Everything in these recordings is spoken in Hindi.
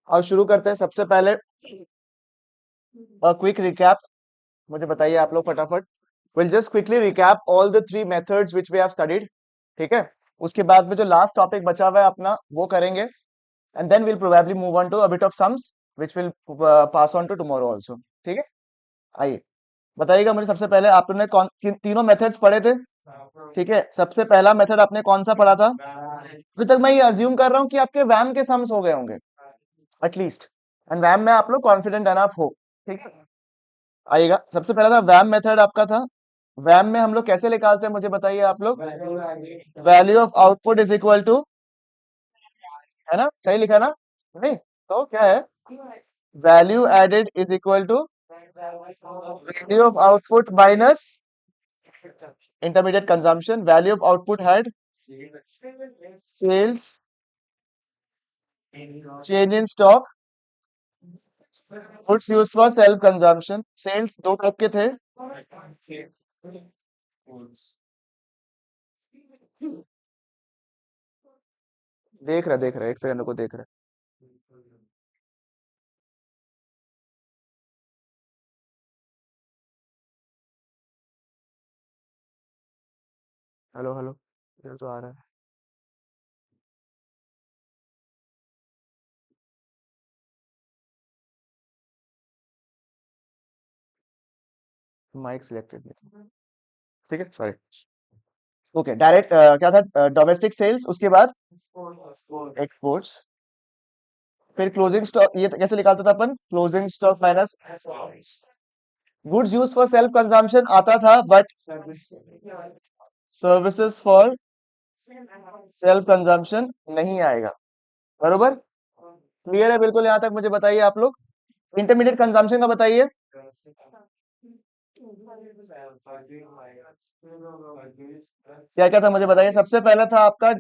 और शुरू करते हैं सबसे पहले क्विक रिकैप। मुझे बताइए आप लोग फटाफट। Will just quickly recap all the three methods which we have studied. ठीक है, उसके बाद में जो लास्ट टॉपिक बचा हुआ है अपना वो करेंगे, and then will probably move on to a bit of sums which will pass on to tomorrow also. ठीक है, आइए बताइएगा मुझे सबसे पहले आपने तीनों मेथड्स पढ़े थे। ठीक है, सबसे पहला मेथड आपने कौन सा पढ़ा था? अभी तक मैं ये अज्यूम कर रहा हूँ कि आपके वैम के सम्स हो गए होंगे एटलीस्ट, एंड वैम में आप लोग कॉन्फिडेंट अनफ हो। ठीक है, आइएगा सबसे पहला था वैम मेथड आपका था। वैम में हम लोग कैसे निकालते हैं मुझे बताइए आप लोग। Value of output is equal to, है ना, सही लिखा ना? नहीं तो क्या है? Value added is equal to value of output minus intermediate consumption. Value of output had sales, change in stock, goods used for self consumption. Sales दो टाइप के थे। देख रहा एक सेकंड को देख रहा। हेलो हेलो, इधर तो आ रहा है। माइक सिलेक्टेड नहीं। ठीक है, सॉरी। ओके, डायरेक्ट क्या था? डोमेस्टिक सेल्स, उसके बाद एक्सपोर्ट्स, फिर क्लोजिंग स्टॉक। ये कैसे निकालता था अपन? Closing stock minus goods use for self consumption आता था, but services for self consumption नहीं आएगा। बरोबर, क्लियर है बिल्कुल यहाँ तक? मुझे बताइए आप लोग इंटरमीडिएट कंजम्पशन का बताइए। क्या क्या था मुझे बताइए। सबसे पहला था आपका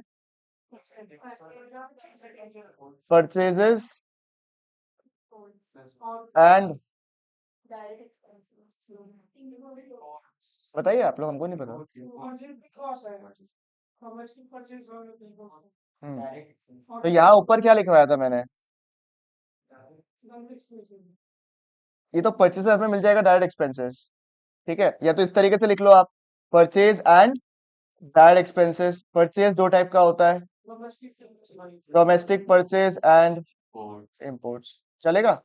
परचेजेस एंड, बताइए आप लोग, हमको नहीं पता। तो यहाँ ऊपर क्या लिखवाया था मैंने? ये तो परचेजेस में मिल जाएगा, डायरेक्ट एक्सपेंसेस। ठीक है, या तो इस तरीके से लिख लो आप, purchase and direct expenses. Purchase दो टाइप का होता है, डोमेस्टिक परचेज एंड इम्पोर्ट्स। चलेगा,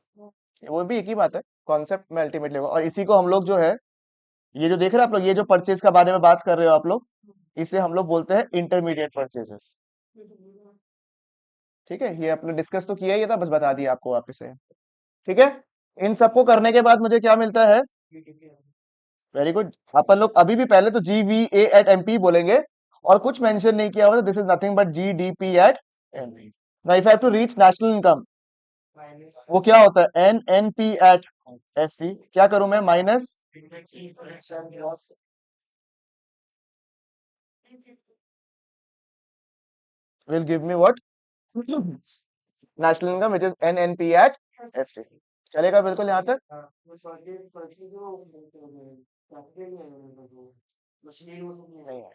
वो भी एक ही बात है, कॉन्सेप्ट में अल्टीमेटली होगा। और इसी को हम लोग जो है, ये जो देख रहे हैं आप लोग, ये जो परचेज का बारे में बात कर रहे हो आप लोग, इसे हम लोग बोलते हैं इंटरमीडिएट परचेजेस। ठीक है, ये आपने डिस्कस तो किया ही था, बस बता दिया आपको वापस से। ठीक है, इन सबको करने के बाद मुझे क्या मिलता है? Very good. अपन लोग अभी भी पहले तो GVA एट एमपी बोलेंगे, और कुछ मेंशन नहीं किया हुआ, this is nothing but GDP at MP. Now if I have to reach national income, वो क्या होता है? NNP at FC। क्या करूं मैं? Minus will give me what? National income which is NNP at FC। चलेगा बिल्कुल यहाँ तक? नहीं है।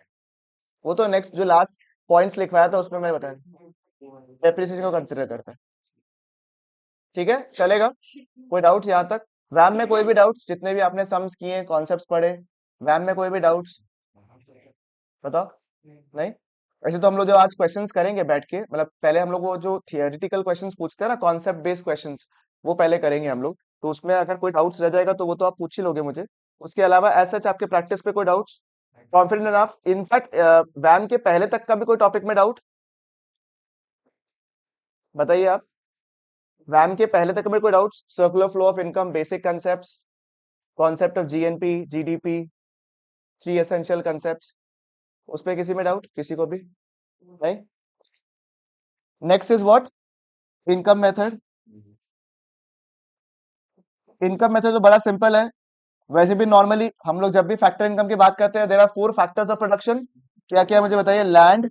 वो तो नेक्स्ट जो लास्ट पॉइंट्स लिखवाया था उसमें मैंने बताया, डेप्रिसिएशन को कंसिडर करता है। ठीक है, चलेगा। कोई डाउट्स यहाँ तक? वैम में कोई भी डाउट्स? जितने भी आपने सम्स किए, कॉन्सेप्ट्स पढ़े, वैम में कोई भी डाउट्स बताओ। नहीं? वैसे तो हम लोग जो आज क्वेश्चंस करेंगे बैठ के, मतलब पहले हम लोग वो जो थियोरेटिकल क्वेश्चंस पूछते हैं ना, कॉन्सेप्ट बेस्ड क्वेश्चंस, वो पहले करेंगे हम लोग। तो उसमें अगर कोई डाउट्स रह जाएगा तो वो तो आप पूछ ही लोगे मुझे। उसके अलावा एज सच आपके प्रैक्टिस पे कोई डाउट्स? Confident enough? इनफैक्ट वैम के पहले तक का भी कोई टॉपिक में डाउट बताइए आप। वैम के पहले तक में कोई doubts? Circular flow of income, basic concepts, concept of GNP, GDP, three essential concepts, उस पे किसी में डाउट? किसी को भी नहीं? Next is what? Income method. Income method तो बड़ा सिंपल है। वैसे भी नॉर्मली हम लोग जब भी फैक्टर इनकम की बात करते हैं, there are four factors of production. क्या क्या मुझे बताइए? Land,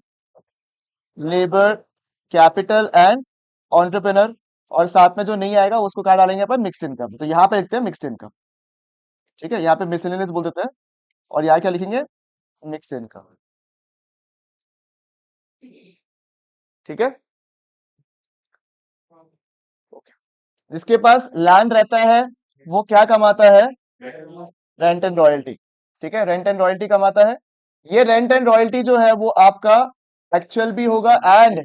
labour, capital and entrepreneur. और साथ में जो नहीं आएगा उसको क्या डालेंगे अपन? Mixed income. तो यहाँ पे लिखते हैं मिक्स्ड इनकम। ठीक है, यहाँ पे मिसलेनियस बोल देते हैं, और यहाँ क्या लिखेंगे? Mixed income. ठीक है, ओके। जिसके पास लैंड रहता है वो क्या कमाता है? Rent and royalty. ठीक है, रेंट एंड रॉयल्टी कमाता है। ये रेंट एंड रॉयल्टी जो है वो आपका एक्चुअल भी होगा एंड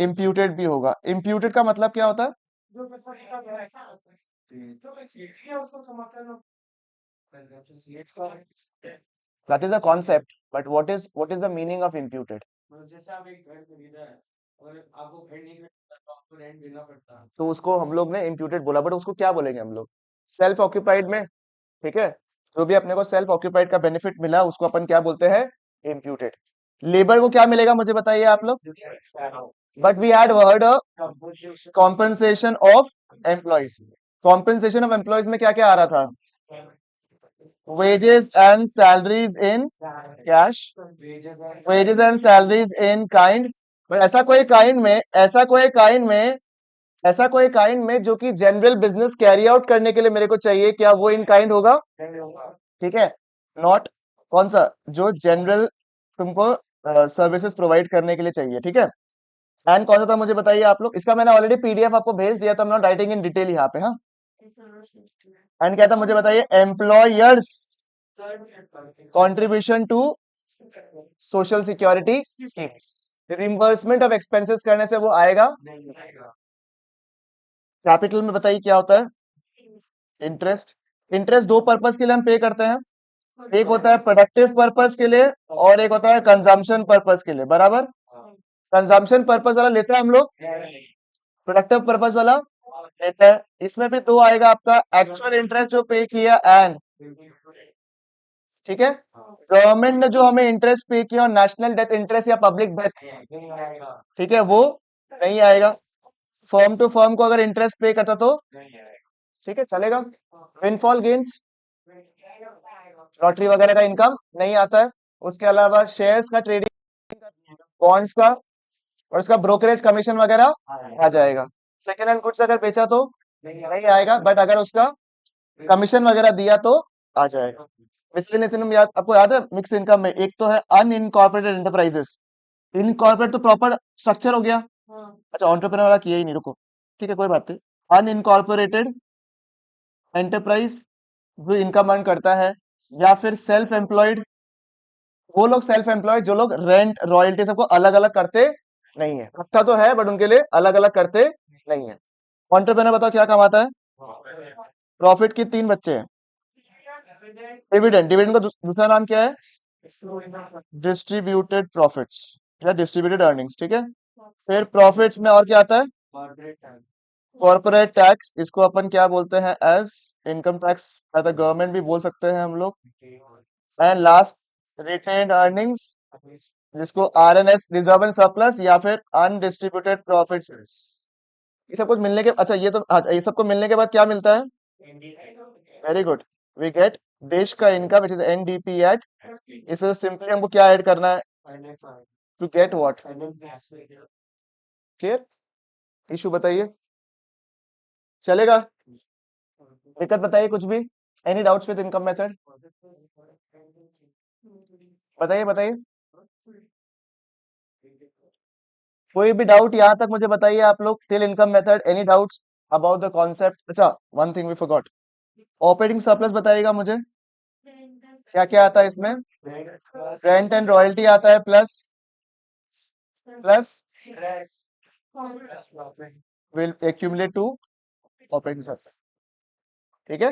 इम्प्यूटेड भी होगा। इम्प्यूटेड का मतलब क्या होता है? That is a concept, but what is the meaning of imputed? तो उसको हम लोग ने इम्प्यूटेड बोला, बट उसको क्या बोलेंगे हम लोग? सेल्फ ऑक्यूपाइड में। ठीक है, जो भी अपने को सेल्फ ऑक्यूपाइड का बेनिफिट मिला उसको अपन क्या बोलते हैं? इम्प्यूटेड। लेबर को क्या मिलेगा मुझे बताइए आप लोग? But we had word compensation of employees. Compensation of employees में क्या क्या आ रहा था? wages and salaries in cash, wages and salaries in kind। But ऐसा कोई काइंड में जो कि जनरल बिजनेस कैरी आउट करने के लिए मेरे को चाहिए, क्या वो इन काइंड होगा? ठीक है, नॉट। कौन सा? जो जनरल तुमको सर्विसेज प्रोवाइड करने के लिए चाहिए। ठीक है, एंड कौन सा था मुझे बताइए आप लोग? इसका मैंने ऑलरेडी पीडीएफ आपको भेज दिया था, मैं नॉट राइटिंग इन डिटेल यहाँ पे। हाँ, एंड क्या था मुझे बताइए? Employers contribution to social security schemes. Reimbursement of expenses करने से वो आएगा। कैपिटल में बताइए क्या होता है? इंटरेस्ट। इंटरेस्ट दो पर्पस के लिए हम पे करते हैं। एक होता है प्रोडक्टिव पर्पस के लिए और एक होता है कंजम्पशन पर्पस के लिए, बराबर। कंजम्पशन पर्पस वाला लेते हैं हम लोग, प्रोडक्टिव पर्पस वाला लेता है। इसमें भी दो आएगा आपका, एक्चुअल इंटरेस्ट जो पे किया एंड। ठीक है, गवर्नमेंट ने जो हमें इंटरेस्ट पे किया, नेशनल डेथ इंटरेस्ट या पब्लिक डेथ, ठीक है, वो नहीं आएगा। फर्म टू फर्म को अगर इंटरेस्ट पे करता तो ठीक है, चलेगा। विनफॉल गेन्स, लॉटरी वगैरह का इनकम नहीं आता है। उसके अलावा शेयर्स का ट्रेडिंग, बॉन्ड्स का, और उसका ब्रोकरेज कमीशन वगैरह आ जाएगा। सेकेंड हैंड गुड्स अगर बेचा तो नहीं आएगा, बट अगर उसका कमीशन वगैरह दिया तो आ जाएगा। मिसलेनियस इनकम याद, आपको याद है मिक्स इनकम में एक तो है अनइनकॉर्पोरेटेड एंटरप्राइजेस। इनकॉर्पोरेट तो प्रॉपर स्ट्रक्चर हो गया। अच्छा, एंटरप्रेन्योर वाला किया ही नहीं, रुको। ठीक है, कोई बात नहीं। अनइनकॉर्पोरेटेड एंटरप्राइज जो इनकम अर्न करता है, या फिर सेल्फ एम्प्लॉयड, वो लोग सेल्फ एम्प्लॉयड जो लोग रेंट रॉयल्टी सबको अलग अलग करते नहीं है। रखता तो है बट उनके लिए अलग अलग करते नहीं है। एंटरप्रेन्योर बताओ क्या कमाता है? प्रॉफिट की तीन बच्चे हैं। डिविडेंड, डिविडेंड का दूसरा नाम क्या है? डिस्ट्रीब्यूटेड प्रॉफिट्स या डिस्ट्रीब्यूटेड अर्निंग्स। ठीक है, फिर प्रॉफिट्स में और क्या आता है? कॉर्पोरेट टैक्स, इसको अपन क्या बोलते हैं? As income tax as the government भी बोल सकते हैं हम लोग। एंड लास्ट, रिटेन्ड अर्निंग्स, जिसको आरएनएस, रिजर्व एंड सरप्लस, या फिर अनडिस्ट्रीब्यूटेड प्रॉफिट्स। ये सब कुछ मिलने के, अच्छा ये तो, अच्छा ये सबको मिलने के बाद क्या मिलता है? वेरी गुड, वी गेट देश का income which is NDP at. इसमें सिंपली हमको क्या ऐड करना है? To get what? Clear? Issue बताइए, चलेगा? दिक्कत बताइए कुछ भी। Any doubts with income method? बताइए बताइए, कोई भी डाउट यहाँ तक मुझे बताइए आप लोग, till income method, any doubts about the concept? अच्छा, one thing we forgot, operating surplus बताइएगा मुझे, क्या क्या आता है इसमें? रेंट एंड रॉयल्टी आता है, plus plus will accumulate to operating surplus. ठीक है,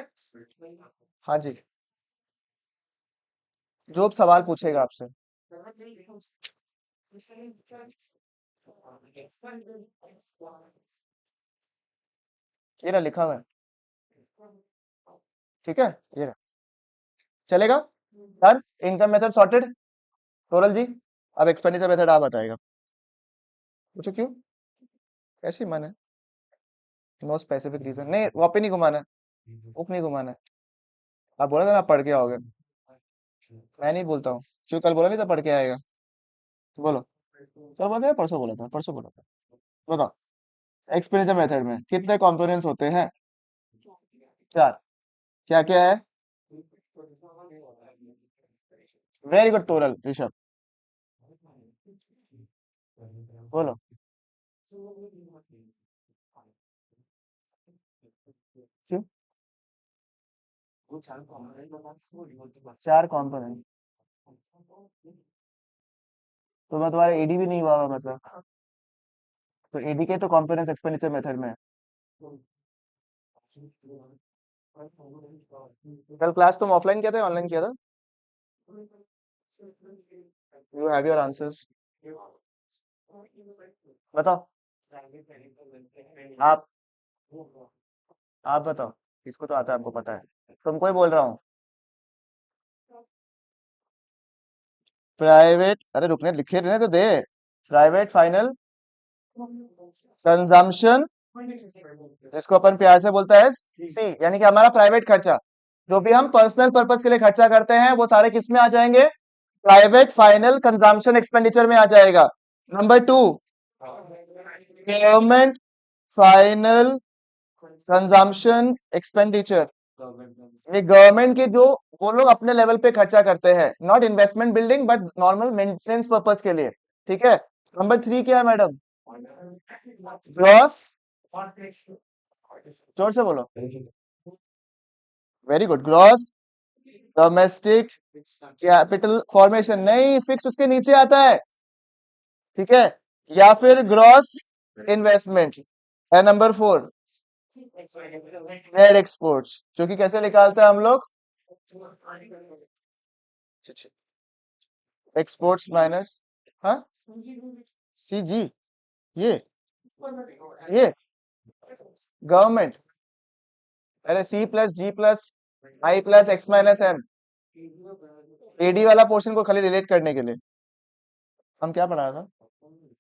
हाँ जी, जो अब सवाल पूछेगा आपसे। ये ना लिखा हुआ है, ठीक है, ये रहा। चलेगा? Done, income method sorted. Toral ji, अब एक्सपेंडिचर मेथड आप बताएगा। पूछो क्यों, कैसी मन है? नो स्पेसिफिक रीजन, नहीं वहाँ पे नहीं घुमाना है, बुक नहीं घुमाना है। आप बोला था ना पढ़ के आओगे, मैं नहीं बोलता हूँ। क्यों, कल बोला नहीं था पढ़ के आएगा? बोलो, कल बोला था या परसों बोला था? परसों बोला था। बताओ, एक्सपेंडिचर मेथड में कितने कंपोनेंट्स होते हैं? चार। क्या क्या है? वेरी गुड टोरल, ऋषभ बोलो। क्यों? चार कॉम्पोनेंट तो मैं तुम्हारा एडी भी नहीं हुआ हुआ मतलब, तो एडी के तो कॉम्पोनेंट एक्सपेंडिचर मेथड में है। कल क्लास तुम ऑफलाइन किया था ऑनलाइन किया था? यू हैव योर आंसर्स, बताओ। आप आप बताओ, किसको तो आता है, आपको पता है, तुमको ही बोल रहा हूँ। प्राइवेट, अरे रुकने लिखे रहने तो दे। प्राइवेट फाइनल कंजम्पशन, जिसको अपन प्यार से बोलता है सी, यानी कि हमारा प्राइवेट खर्चा, जो भी हम पर्सनल पर्पस के लिए खर्चा करते हैं वो सारे किस में आ जाएंगे? प्राइवेट फाइनल कंजम्पशन एक्सपेंडिचर में आ जाएगा। Number two, government final consumption expenditure, ये गवर्नमेंट के जो वो लोग अपने लेवल पे खर्चा करते हैं, not investment building but normal maintenance purpose के लिए। ठीक है। नंबर थ्री क्या है मैडम? ग्रॉस, जोर से बोलो। Very good, gross domestic capital formation, नहीं फिक्स उसके नीचे आता है। ठीक है, या फिर ग्रॉस इन्वेस्टमेंट है। नंबर फोर, नेट एक्सपोर्ट्स, जो कि कैसे निकालते हैं हम लोग? एक्सपोर्ट्स माइनस, हाँ, सी जी, ये गवर्नमेंट, अरे C plus G plus I plus X minus M, AD वाला पोर्शन को खाली रिलेट करने के लिए हम क्या पढ़ा था?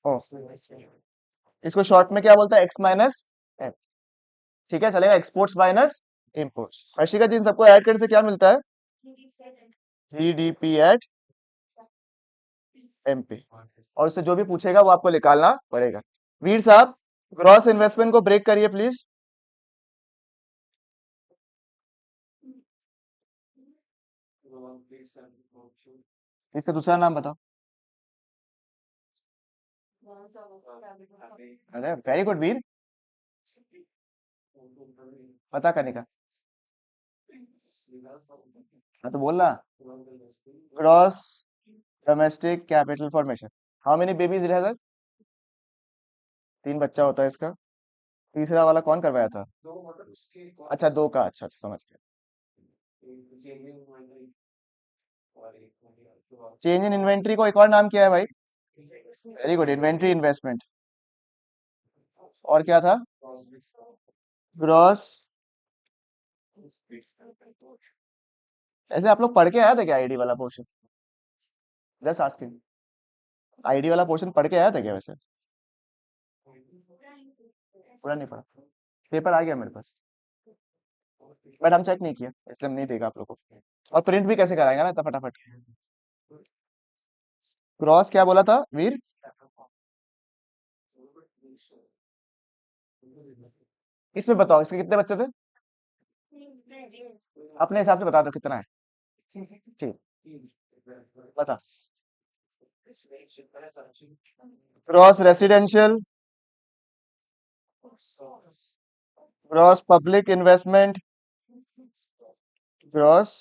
ओ, इसको शॉर्ट में क्या बोलता है? X minus M. ठीक है, चलेगा, exports minus imports. Arshika ji, इन सबको ऐड करने से क्या मिलता है? GDP at MP. और उससे जो भी पूछेगा वो आपको निकालना पड़ेगा। वीर साहब, ग्रॉस इन्वेस्टमेंट को ब्रेक करिए प्लीज। इसका दूसरा नाम बताओ। अरे वेरी गुड वीर, पता करने का। हाँ तो बोल रहा, gross domestic capital formation. How many babies रह सर? तीन बच्चा होता है इसका। तीसरा वाला कौन करवाया था? अच्छा, दो का, अच्छा अच्छा समझ गया। चेंज इन इन्वेंट्री को एक और नाम क्या है भाई? Very good, inventory investment. और क्या था? ग्रॉस, ऐसे आप लोग पढ़ के आया था क्या आईडी वाला पोर्शन? जस्ट आस्किंग, आईडी वाला पोर्शन पढ़ के आया था क्या वैसे? पूरा नहीं पढ़ा? पेपर आ गया मेरे पास, बट हम चेक नहीं किया इसलिए हम नहीं देगा आप लोगों को। और प्रिंट भी कैसे कराएंगे ना इतना फटाफट। क्रॉस क्या बोला था वीर? इसमें बताओ, इसके कितने बच्चे थे? अपने हिसाब से बता दो कितना है। ठीक, बता। Cross residential, cross public investment, cross,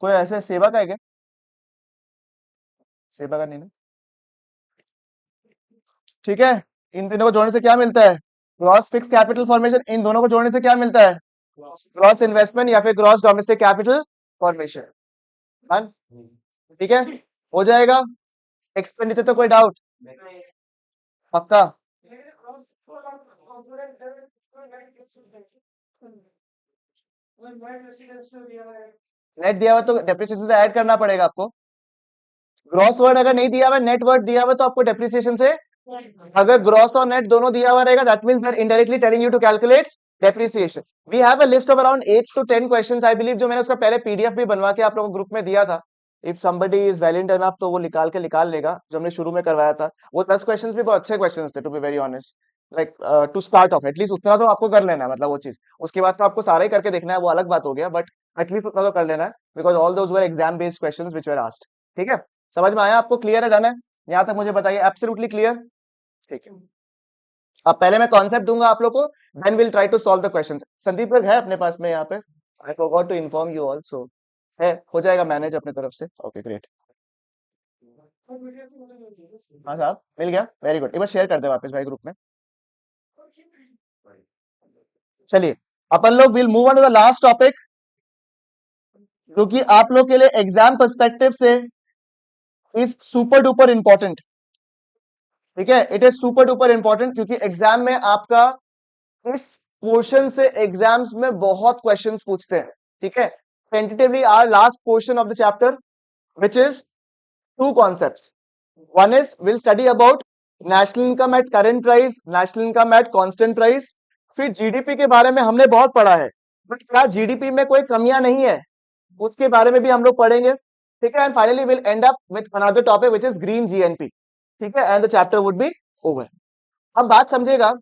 कोई ऐसे सेवा का है क्या? सेवा का नहीं ना। ठीक है, इन तीनों को जोड़ने से क्या मिलता है? Gross fixed capital formation. इन दोनों को जोड़ने से क्या मिलता है? ग्रॉस इन्वेस्टमेंट या फिर gross domestic capital formation. Done? ठीक है, हो जाएगा। एक्सपेंडिचर तो कोई डाउट? पक्का? नेट दिया हुआ तो डेप्रिसिएशन से ऐड करना पड़ेगा आपको। ग्रॉस वर्ड अगर नहीं दिया हुआ, नेट वर्ड दिया हुआ, तो आपको डेप्रिसिएशन से, अगर ग्रॉस और नेट दोनों दिया हुआ रहेगा that means they are indirectly telling you to calculate depreciation. We have a list of around 8 to 10 questions I believe, जो मैंने उसका पहले पीडीएफ भी बनवा के आप लोगों को ग्रुप में दिया था। If somebody is valid enough तो वो निकाल लेगा, जो हमने शुरू में करवाया था। वो 10 क्वेश्चंस भी बहुत अच्छे क्वेश्चंस थे to be very honest. Like to start off at least उतना तो आपको कर लेना है, मतलब वो चीज। उसके बाद तो आपको सारा ही करके देखना है, वो अलग बात हो गया, बट एटलीस्ट उतना तो कर लेना है, because all those were exam based questions which were asked. ठीक है, समझ में आया आपको? क्लियर है? डन है? यहाँ तक मुझे बताइए, एब्सोल्युटली क्लियर? ठीक है, अब पहले मैं कॉन्सेप्ट दूंगा आप लोग को, then will try to solve the questions. Sandeep लोग है अपने पास में यहाँ पे? I forgot to inform you also. है, हो जाएगा मैनेज अपने तरफ से। Okay great. हाँ साहब मिल गया, वेरी गुड। एक बार शेयर कर दे वापस भाई ग्रुप में। चलिए अपन लोग will move on to the last topic, जो कि आप लोग के लिए एग्जाम पर्सपेक्टिव से इज सुपर डुपर इंपॉर्टेंट। ठीक है, it is super duper important क्योंकि एग्जाम में आपका इस पोर्शन से एग्जाम्स में बहुत क्वेश्चंस पूछते हैं। ठीक है, tentatively our last portion of the chapter which is two concepts. One is will study about national income at current price, national income at constant price. फिर जीडीपी के बारे में हमने बहुत पढ़ा है, बट क्या जीडीपी में कोई कमियां नहीं है, उसके बारे में भी हम लोग पढ़ेंगे। ठीक है, and finally will and up with another topic which is green GNP. ठीक है, and the chapter would be over. अब बात समझेगा,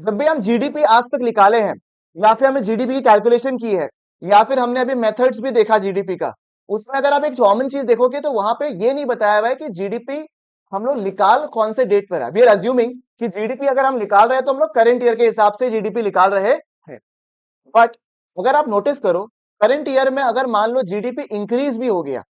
जब भी हम जीडीपी आज तक निकाले हैं, या फिर हमने जीडीपी की कैलकुलेशन की है, या फिर हमने अभी मेथड्स भी देखा जीडीपी का, उसमें अगर आप एक कॉमन चीज देखोगे तो वहां पे ये नहीं बताया हुआ है कि जीडीपी हम लोग निकाल कौन से डेट पर है। वी आर अज्यूमिंग कि जीडीपी अगर हम निकाल रहे हैं तो हम लोग करंट ईयर के हिसाब से जीडीपी निकाल रहे हैं। बट अगर आप नोटिस करो, करंट ईयर में अगर मान लो जीडीपी इंक्रीज भी हो गया,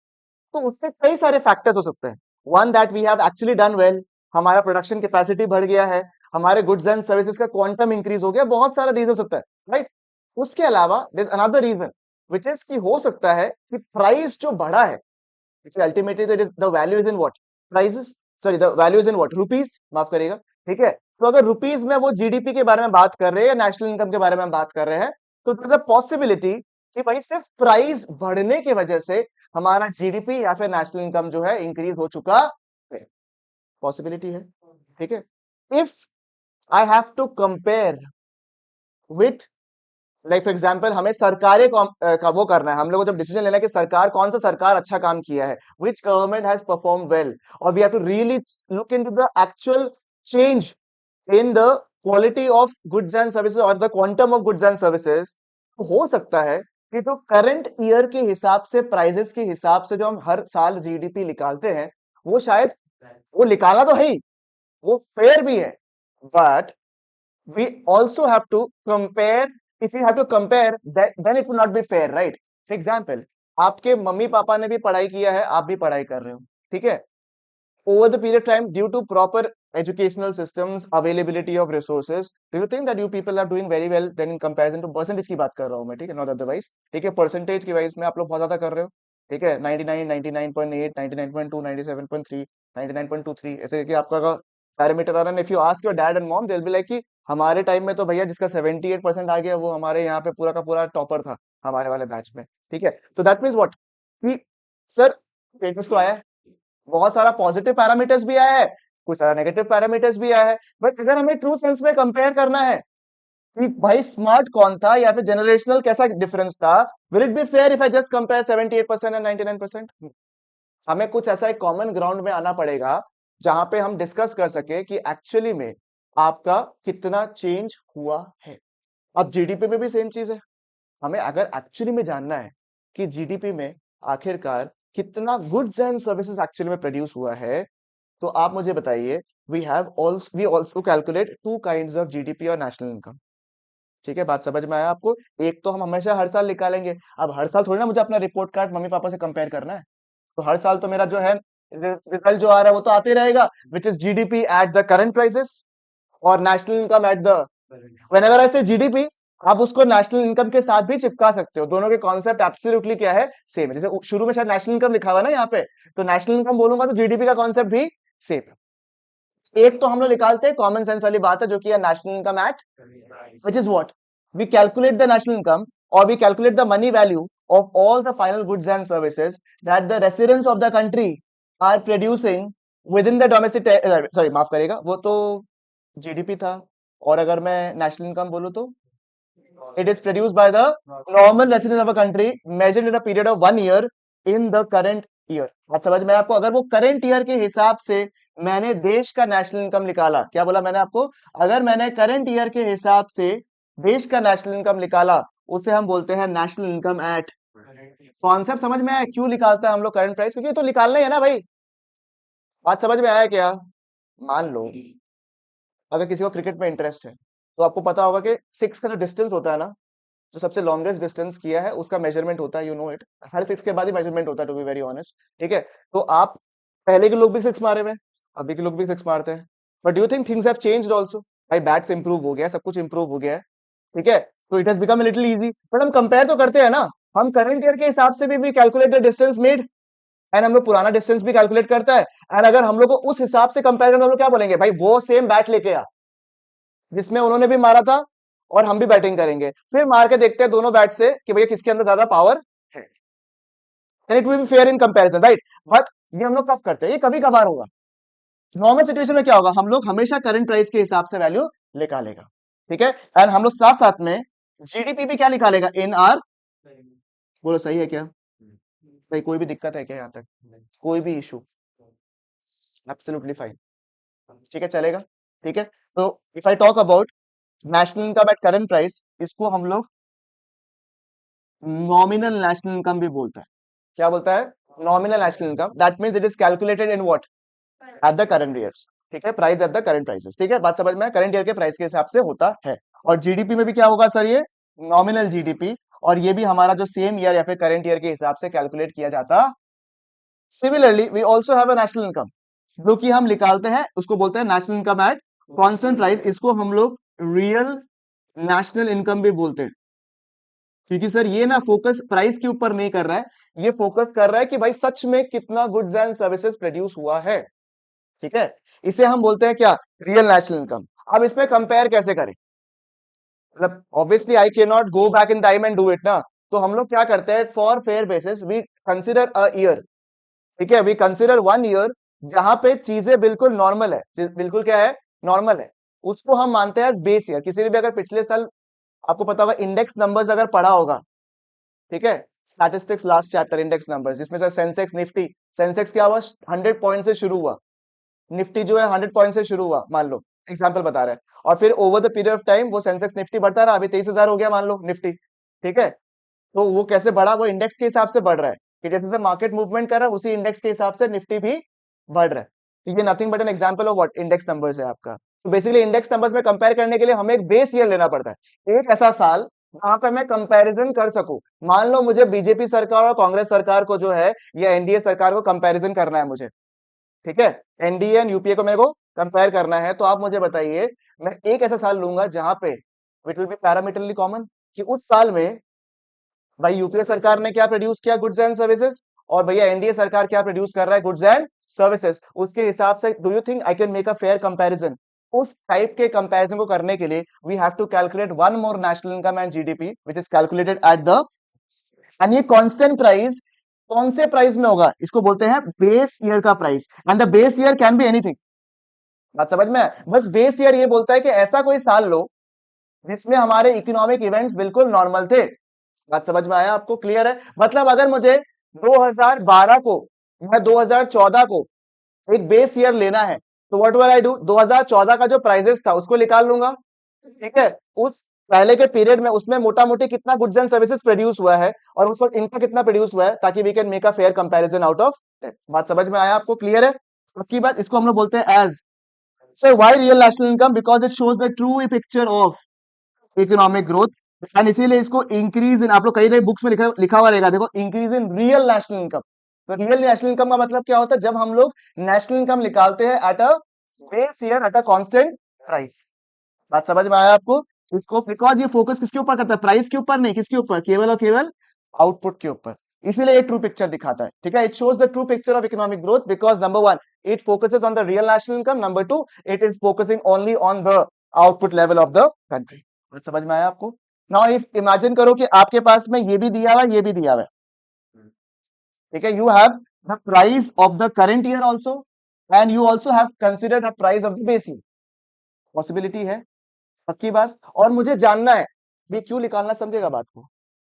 तो उसके कई सारे फैक्टर्स हो सकते हैं। One that we have actually done well, हमारा प्रोडक्शन कैपेसिटी बढ़ गया है, हमारे गुड्स एंड सर्विसेज का क्वांटम इंक्रीज हो गया, बहुत सारा रीजन हो सकता है, राइट। उसके अलावा there is another reason which is कि हो सकता है कि प्राइस जो बढ़ा है, ultimately the value is in what, prices, sorry the value is in what, rupees, माफ करिएगा। ठीक है, तो अगर रुपीस में वो जीडीपी के बारे में बात कर रहे हैं या नेशनल इनकम के बारे में बात कर रहे हैं, तो देयर इज अ पॉसिबिलिटी कि भाई सिर्फ प्राइस बढ़ने की वजह से हमारा जीडीपी या फिर नेशनल इनकम जो है इंक्रीज हो चुका है। पॉसिबिलिटी है। ठीक है, if I have to compare with, like for example हमें सरकारें का वो करना है, हम लोग को जब डिसीजन लेना है कि सरकार कौन सा सरकार अच्छा काम किया है, which government has perform well, और we have to really look into the actual change in the quality of goods and services और the quantum of goods and services. तो हो सकता है कि जो करंट ईयर के हिसाब से, प्राइजेस के हिसाब से जो हम हर साल जीडीपी निकालते हैं, वो शायद, वो निकालना तो है ही, वो फेयर भी है, but we also have to compare. If you have to compare that, then it will not be fair, right? For example, आपके मम्मी पापा ने भी पढ़ाई किया है, आप भी पढ़ाई कर रहे हो, ठीक है, over the period of time, due to proper educational systems, availability of resources, do you think that you people are doing very well then in comparison to percentage की बात कर रहा हूं मैं, ठीक है, not otherwise। ठीक है, परसेंटेज की वाइज में आप लोग बहुत ज्यादा कर रहे हो। ठीक है, 99, 99.8, 99.2, 97.3, 99.23, ऐसे कि आपका पैरामीटर आ रहा है। If you ask your dad and mom, they will be like कि हमारे टाइम में तो भैया जिसका 78% आ गया वो हमारे यहाँ पे पूरा का पूरा टॉपर था, हमारे वाले बैच में। ठीक है, तो दैट मीन्स व्हाट, कि सर पेपर्स तो आया है, बहुत सारा पॉजिटिव पैरामीटर्स भी आया है, कुछ सारा नेगेटिव पैरामीटर्स भी आया है, बट अगर हमें ट्रू सेंस में कंपेयर करना है कि भाई स्मार्ट कौन था या फिर जनरेशनल कैसा डिफरेंस था, will it be fair if I just compare 78% and 99%? हमें कुछ ऐसा एक कॉमन ग्राउंड में आना पड़ेगा जहां पे हम डिस्कस कर सके कि एक्चुअली में आपका कितना चेंज हुआ है। अब जीडीपी में भी सेम चीज है, हमें अगर एक्चुअली में जानना है कि जीडीपी में आखिरकार कितना गुड्स एंड सर्विसेज एक्चुअली में प्रोड्यूस हुआ है, तो आप मुझे बताइए, we also calculate two kinds of GDP और नेशनल इनकम। ठीक है, बात समझ में आया आपको? एक तो हम हमेशा हर साल निकालेंगे, अब हर साल थोड़ी ना मुझे अपना रिपोर्ट कार्ड मम्मी पापा से कंपेयर करना है, तो हर साल तो मेरा जो है रिजल्ट जो आ रहा है वो तो आते रहेगा, which is GDP at the current prices और national income at the, whenever I say GDP, आप उसको नेशनल इनकम के साथ भी चिपका सकते हो, दोनों के कॉन्सेप्ट एब्सोल्युटली क्या है, सेम है। जैसे शुरू में शायद नेशनल इनकम लिखा हुआ है ना यहाँ पे, तो नेशनल इनकम बोलूंगा तो जीडीपी का कॉन्सेप्ट भी सेम है। एक तो हम लोग निकालते हैं कॉमन सेंस वाली बात है, जो कि है national income eight, which is what? We calculate the national income, or we calculate the money value of all the final goods and services that the residents of the country are producing within the domestic, sorry माफ करेगा, वो तो जीडीपी था, और अगर मैं नेशनल इनकम बोलूं तो it is produced by the normal residents of a country measured in a period of 1 year in the current year। बात समझ में आपको? अगर वो करंट ईयर के हिसाब से मैंने देश का नेशनल इनकम निकाला, क्या बोला मैंने आपको, अगर मैंने करंट ईयर के हिसाब से देश का नेशनल इनकम निकाला, उसे हम बोलते हैं नेशनल इनकम एट। कॉन्सेप्ट समझ में आया क्यों निकालता है हम लोग करंट प्राइस? क्योंकि ये तो निकालना ही है ना भाई। बात समझ में आया क्या? मान लो अगर किसी को क्रिकेट में इंटरेस्ट है तो आपको पता होगा कि सिक्स का जो डिस्टेंस होता है ना, जो सबसे लॉन्गेस्ट डिस्टेंस किया है उसका मेजरमेंट होता है, you know it. Her six के बाद ही मेजरमेंट होता है, टू बी वेरी ऑनेस्ट। ठीक है, तो आप पहले के लोग भी सिक्स मारे हुए हैं, अभी के लोग भी सिक्स मारते हैं, but do you think things have changed also? भाई बैट्स इंप्रूव हो गया, सब कुछ इंप्रूव हो गया है। ठीक है, तो it has become little easy, but हम कंपेयर तो करते हैं ना। हम करंट ईयर के हिसाब से भी calculate the distance made, and हम लोग पुराना डिस्टेंस भी कैलकुलेट करता है। एंड अगर हम लोग को उस हिसाब से कंपेयर करना, हम लोग क्या बोलेंगे, भाई वो सेम बैट लेके आ जिसमें उन्होंने भी मारा था, और हम भी बैटिंग करेंगे, फिर मार के देखते हैं दोनों बैट से कि भैया किसके अंदर ज्यादा पावर है, and it will be fair in comparison, right? But ये हम लोग कब करते हैं? ये कभी कभार होगा। नॉर्मल सिचुएशन में क्या होगा, हम लोग हमेशा करंट प्राइस के हिसाब से वैल्यू निकालेगा। ठीक है, एंड हम लोग साथ साथ में जीडीपी भी क्या निकालेगा, इन आर। बोलो सही है क्या? भाई कोई भी दिक्कत है क्या यहाँ तक? कोई भी इशू? Absolutely fine. ठीक है, चलेगा। ठीक है, तो if I talk about national income at current price, इसको हम लोग नॉमिनल नेशनल इनकम भी बोलता है। क्या बोलता है? Nominal national income. That means it is calculated in what? Eight the current years. ठीक है, price at the current prices. ठीक है, बात समझ में? करंट ईयर के प्राइस के हिसाब से होता है। और जीडीपी में भी क्या होगा सर? ये नॉमिनल जीडीपी, और ये भी हमारा जो सेम ईयर या फिर करंट ईयर के हिसाब से कैलकुलेट किया जाता। Similarly we also have a national income, जो कि हम निकालते हैं, उसको बोलते हैं national income at constant price. इसको हम लोग रियल नेशनल इनकम भी बोलते हैं, क्योंकि सर ये ना फोकस प्राइस के ऊपर नहीं कर रहा है, ये फोकस कर रहा है कि भाई सच में कितना गुड्स एंड सर्विसेज प्रोड्यूस हुआ है। ठीक है, इसे हम बोलते हैं क्या? Real national income. अब इसमें कंपेयर कैसे करें? मतलब obviously I can not go back in time and do it ना। तो हम लोग क्या करते हैं, for fair basis we consider a year. ठीक है, वी कंसिडर वन ईयर जहां पे चीजें बिल्कुल नॉर्मल है, बिल्कुल क्या है, नॉर्मल है, उसको हम मानते हैं बेस ईयर। किसी ने भी अगर पिछले साल, आपको पता होगा इंडेक्स नंबर्स अगर पढ़ा होगा, ठीक है, statistics last chapter index numbers, जिसमें से सेंसेक्स निफ्टी, सेंसेक्स क्या हुआ, 100 पॉइंट से शुरू हुआ, निफ्टी जो है 100 पॉइंट से शुरू हुआ, मान लो एग्जाम्पल बता रहे हैं, और फिर over the period of time वो सेंसेक्स निफ्टी बढ़ता रहा, अभी 23,000 हो गया मान लो निफ्टी। ठीक है, तो वो कैसे बढ़ा? वो इंडेक्स के हिसाब से बढ़ रहा है, कि जैसे जैसे मार्केट मूवमेंट कर रहा है उसी इंडेक्स के हिसाब से निफ्टी भी बढ़ रहा है। तो ये nothing but an example of what index numbers है आपका। तो बेसिकली इंडेक्स नंबर्स में कंपेयर करने के लिए हमें एक बेस ईयर लेना पड़ता है, एक ऐसा साल जहां पे मैं कंपैरिजन कर सकूं। मान लो मुझे बीजेपी सरकार और कांग्रेस सरकार को जो है, या एनडीए सरकार को कंपैरिजन करना है मुझे। ठीक है, एनडीए एंड यूपीए को मेरे को कंपेयर करना है, तो आप मुझे बताइए, मैं एक ऐसा साल लूंगा जहां पे इट विल बी पैरामीटरली कॉमन, कि उस साल में भाई यूपीए सरकार ने क्या प्रोड्यूस किया, गुड्स एंड सर्विसेज, और भैया एनडीए सरकार क्या प्रोड्यूस कर रहा है, गुड्स एंड सर्विसेज। उसके हिसाब से do you think I can make a fair comparison? उस टाइप के कंपैरिजन को करने के लिए we have to calculate one more national income and GDP which is calculated at the, and ये कांस्टेंट प्राइस कौन से प्राइस में होगा? इसको बोलते हैं बेस ईयर का price, and the base year can be anything. बात समझ में आया? बस बेस ईयर ये बोलता है कि ऐसा कोई साल लो जिसमें हमारे इकोनॉमिक इवेंट्स बिल्कुल नॉर्मल थे। बात समझ में आया आपको? क्लियर है? मतलब अगर मुझे 2012 को या 2014 को एक बेस ईयर लेना है, तो व्हाट विल आई डू, 2014 का जो प्राइजेस था उसको निकाल लूंगा। ठीक है, उस पहले के पीरियड में उसमें मोटा मोटी कितना गुड्स एंड सर्विसेज प्रोड्यूस हुआ है, और उस वक्त इनका कितना प्रोड्यूस हुआ है, ताकि we can make a fair comparison out of. बात समझ में आया आपको? क्लियर है? पक्की बात। इसको हम लोग बोलते हैं as, sir why real national income? Because it shows the true picture of economic growth, and इसीलिए इसको इंक्रीज इन, आप लोग कहीं कहीं बुक्स में लिखा लिखा हुआ रहेगा, देखो, increase in real national income. तो रियल नेशनल इनकम का मतलब क्या होता है? जब हम लोग नेशनल इनकम निकालते हैं at a base year at a constant price. बात समझ में आया आपको? इसको, बिकॉज ये फोकस किसके ऊपर करता है, प्राइस के ऊपर नहीं, किसके ऊपर, केवल और केवल आउटपुट के ऊपर। इसीलिए ये ट्रू पिक्चर दिखाता है। ठीक है, it shows the true picture of economic growth because number one, it focuses on the real national income, number two, it is focusing only on the output level of the country. समझ में आया आपको? नाउ इफ इमेजिन करो कि आपके पास में ये भी दिया हुआ है, ये भी दिया हुआ है। ठीक है, you have the price of the current year also, and you also have consider the price of the base year. Possibility है, पक्की बात। और मुझे जानना है भी क्यों निकालना, समझेगा बात को?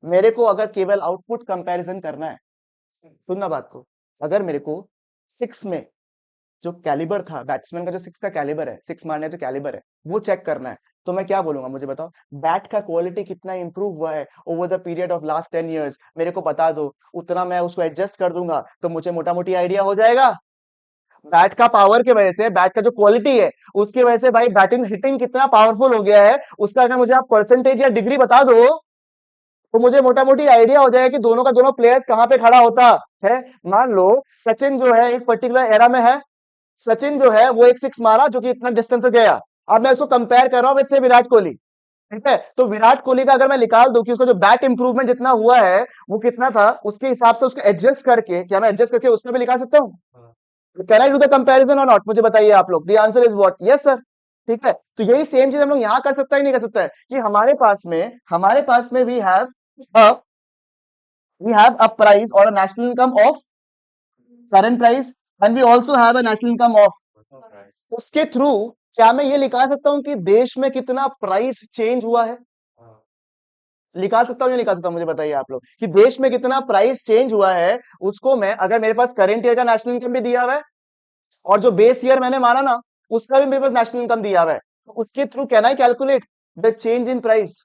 मेरे को अगर केवल आउटपुट कंपैरिजन करना है, सुनना बात को, अगर मेरे को सिक्स में जो कैलिबर था, बैट्समैन का जो सिक्स का कैलिबर है, सिक्स मारने जो कैलिबर है, वो चेक करना है, तो मैं क्या बोलूंगा, मुझे बताओ, बैट का क्वालिटी कितना इंप्रूव हुआ है over the period of last 10 years, मेरे को बता दो, उतना मैं उसको एडजस्ट कर दूंगा, तो मुझे मोटा मोटी आइडिया हो जाएगा। बैट का पावर की वजह से, बैट का जो क्वालिटी है उसकी वजह से भाई बैटिंग हिटिंग कितना पावरफुल हो गया है, उसका अगर मुझे आप परसेंटेज या डिग्री बता दो तो मुझे मोटा मोटी आइडिया हो जाएगा कि दोनों का दोनों प्लेयर्स कहाँ पे खड़ा होता है। मान लो सचिन जो है एक पर्टिकुलर एरा में है, सचिन जो है वो एक सिक्स मारा जो कि इतना डिस्टेंस गया। अब मैं उसको कंपेयर कर रहा हूँ इससे विराट कोहली, ठीक है? तो विराट कोहली का अगर मैं निकाल दूं कि उसका जो बैट इंप्रूवमेंट जितना हुआ है वो कितना था, उसके हिसाब से उसको एडजस्ट करके, क्या मैं एडजस्ट करके उसका भी निकाल सकता हूँ? Can I do the comparison और नॉट? मुझे बताइए आप लोग। The answer is what? Yes sir. ठीक है, तो यही सेम चीज हम लोग यहाँ कर सकता है नहीं कर सकता है कि हमारे पास में वी हैव अ प्राइस और a national income of current price, and we also have a national income of. उसके थ्रू क्या मैं ये निकाल सकता हूँ कि देश में कितना प्राइस चेंज हुआ है? निकाल सकता हूँ या निकाल सकता हूँ? मुझे बताइए आप लोग कि देश में कितना प्राइस चेंज हुआ है। उसको मैं, अगर मेरे पास करंट ईयर का नेशनल इनकम भी दिया हुआ है और जो बेस ईयर मैंने माना ना उसका भी मेरे पास नेशनल इनकम दिया हुआ है, तो उसके through can I calculate the change in price?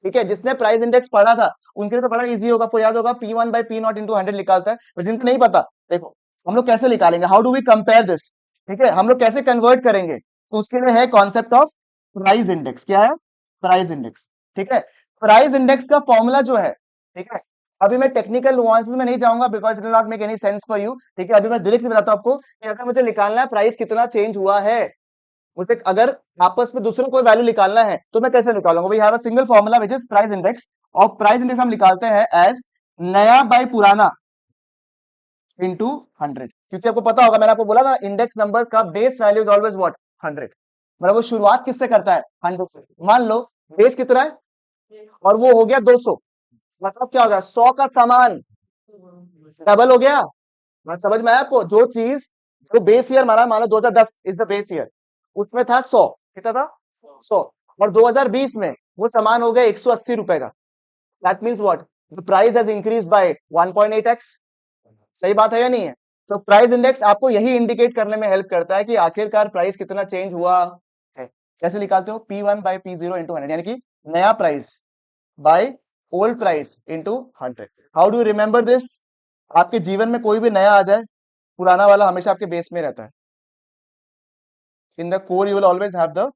ठीक है, जिसने प्राइस इंडेक्स पढ़ा था उनके लिए तो बड़ा इजी होगा, आपको याद होगा P1/P0 × 100 निकालता है, बट जिनको नहीं पता, देखो हम लोग कैसे निकालेंगे, how do we compare this? ठीक है, हम लोग कैसे कन्वर्ट करेंगे? तो उसके लिए है कॉन्सेप्ट ऑफ प्राइस इंडेक्स। क्या है? Price index. ठीक है, प्राइस इंडेक्स का फॉर्मूला जो है, ठीक है, अभी मैं टेक्निकल नुआंसेस में नहीं जाऊंगा because it will not make any sense for you. ठीक है, अभी मैं डायरेक्टली बताता हूं आपको कि अगर मुझे निकालना है प्राइस कितना चेंज हुआ है, मुझे अगर आपस में दूसरों कोई वैल्यू निकालना है तो मैं कैसे निकालूंगा? We have a single formula which is price index. और प्राइस इंडेक्स हम निकालते हैं एज नया बाय पुराना इनटू 100, क्योंकि आपको पता होगा, मैंने आपको बोला ना, इंडेक्स नंबर्स का base value is always what? 100। मतलब वो शुरुआत किससे करता है? 100 से। मान लो बेस कितना है और वो हो गया 200, मतलब क्या होगा? 100 का सामान डबल हो गया। बात समझ में आया आपको? जो चीज, जो बेस ईयर माना, मान लो 2010 इज द बेस ईयर, उसमें था 100, कितना था? 100। और 2020 में वो सामान हो गया 180 रुपए का। That means what? The price has increase by 1.8x। सही बात है या नहीं है? तो प्राइस इंडेक्स आपको यही इंडिकेट करने में हेल्प करता है कि आखिरकार प्राइस कितना चेंज हुआ है। कैसे निकालते हो? P1/P0 × 100, यानी कि नया price by old price into 100। How do remember this? आपके जीवन में कोई भी नया आ जाए, पुराना वाला हमेशा आपके बेस में रहता है। In the core you will always have the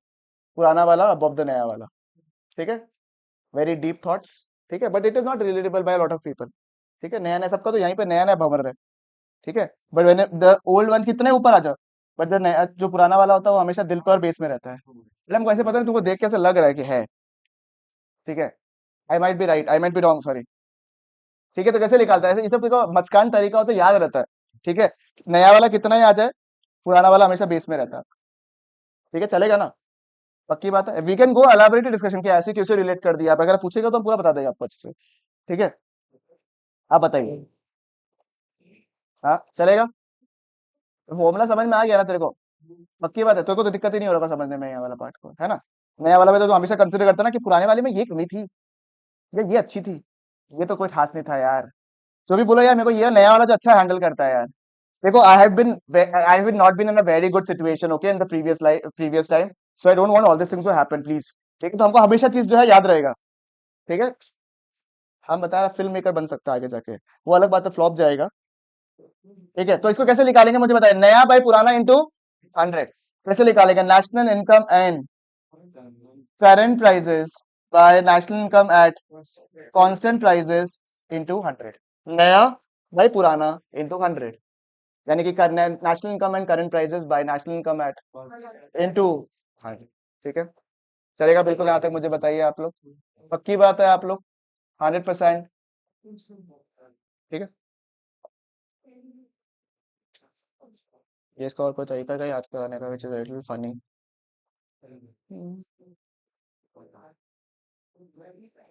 पुराना वाला अबव द नया वाला। ठीक है, वेरी डीप थॉट्स। ठीक है, but it is not relatable by lot of people. ठीक है, नया नया सबका तो यहीं पे नया नया भंवर है। ठीक है, but when the old one कितने ऊपर आ जाओ, बट द नया जो पुराना वाला होता है वो हमेशा दिल पे और बेस में रहता है। मतलब हमको ऐसे पता नहीं, तुमको देख के ऐसा लग रहा है कि है। ठीक है, I might be right, I might be wrong, sorry. ठीक है, तो कैसे निकालता है? ये सब देखो मचकान तरीका हो तो याद रहता है। ठीक है, नया वाला कितना ही आ जाए, पुराना वाला हमेशा बेस में रहता है। ठीक है, चलेगा ना? पक्की बात है। We can go elaborated discussion कि ऐसे कैसे रिलेट कर दिया, आप अगर पूछेगा तो हम पूरा बता देंगे आपको अच्छे से। ठीक है, आप बताइए। हाँ चलेगा? फॉर्मूला समझ में आ गया ना तेरे को? पक्की बात है, तेरे को तो दिक्कत ही नहीं हो रहा समझने में ये वाला पार्ट को, है ना? नया वाला में तो तू हमेशा कंसिडर करता ना कि पुराने वाले में ये कमी थी या ये अच्छी थी, ये तो कोई खास नहीं था यार। जो भी बोलो यार, मेरे को ये नया वाला जो अच्छा हैंडल करता है यार। देखो, I have not been in a very good situation, okay, in the previous time, so I don't want all this things to happen please. ठीक है, तो हमको हमेशा चीज जो है याद रहेगा। ठीक है, हम बता रहा फिल्म मेकर बन सकता है आगे जाके, वो अलग बात है, फ्लॉप जाएगा। ठीक है, तो इसको कैसे निकालेंगे मुझे बताइए? नया बाय पुराना इंटू 100 कैसे निकालेंगे? National income and current prices by national income at constant prices into 100। नया बाय पुराना इंटू 100, यानी कि national income and current prices by national income at into 100। ठीक है, चलेगा बिल्कुल? यहाँ तक मुझे बताइए आप लोग, पक्की बात है आप लोग? 100%? ठीक है, ये इसका और कोई तरीका है याद कराने का विच इज लिटिल फनी?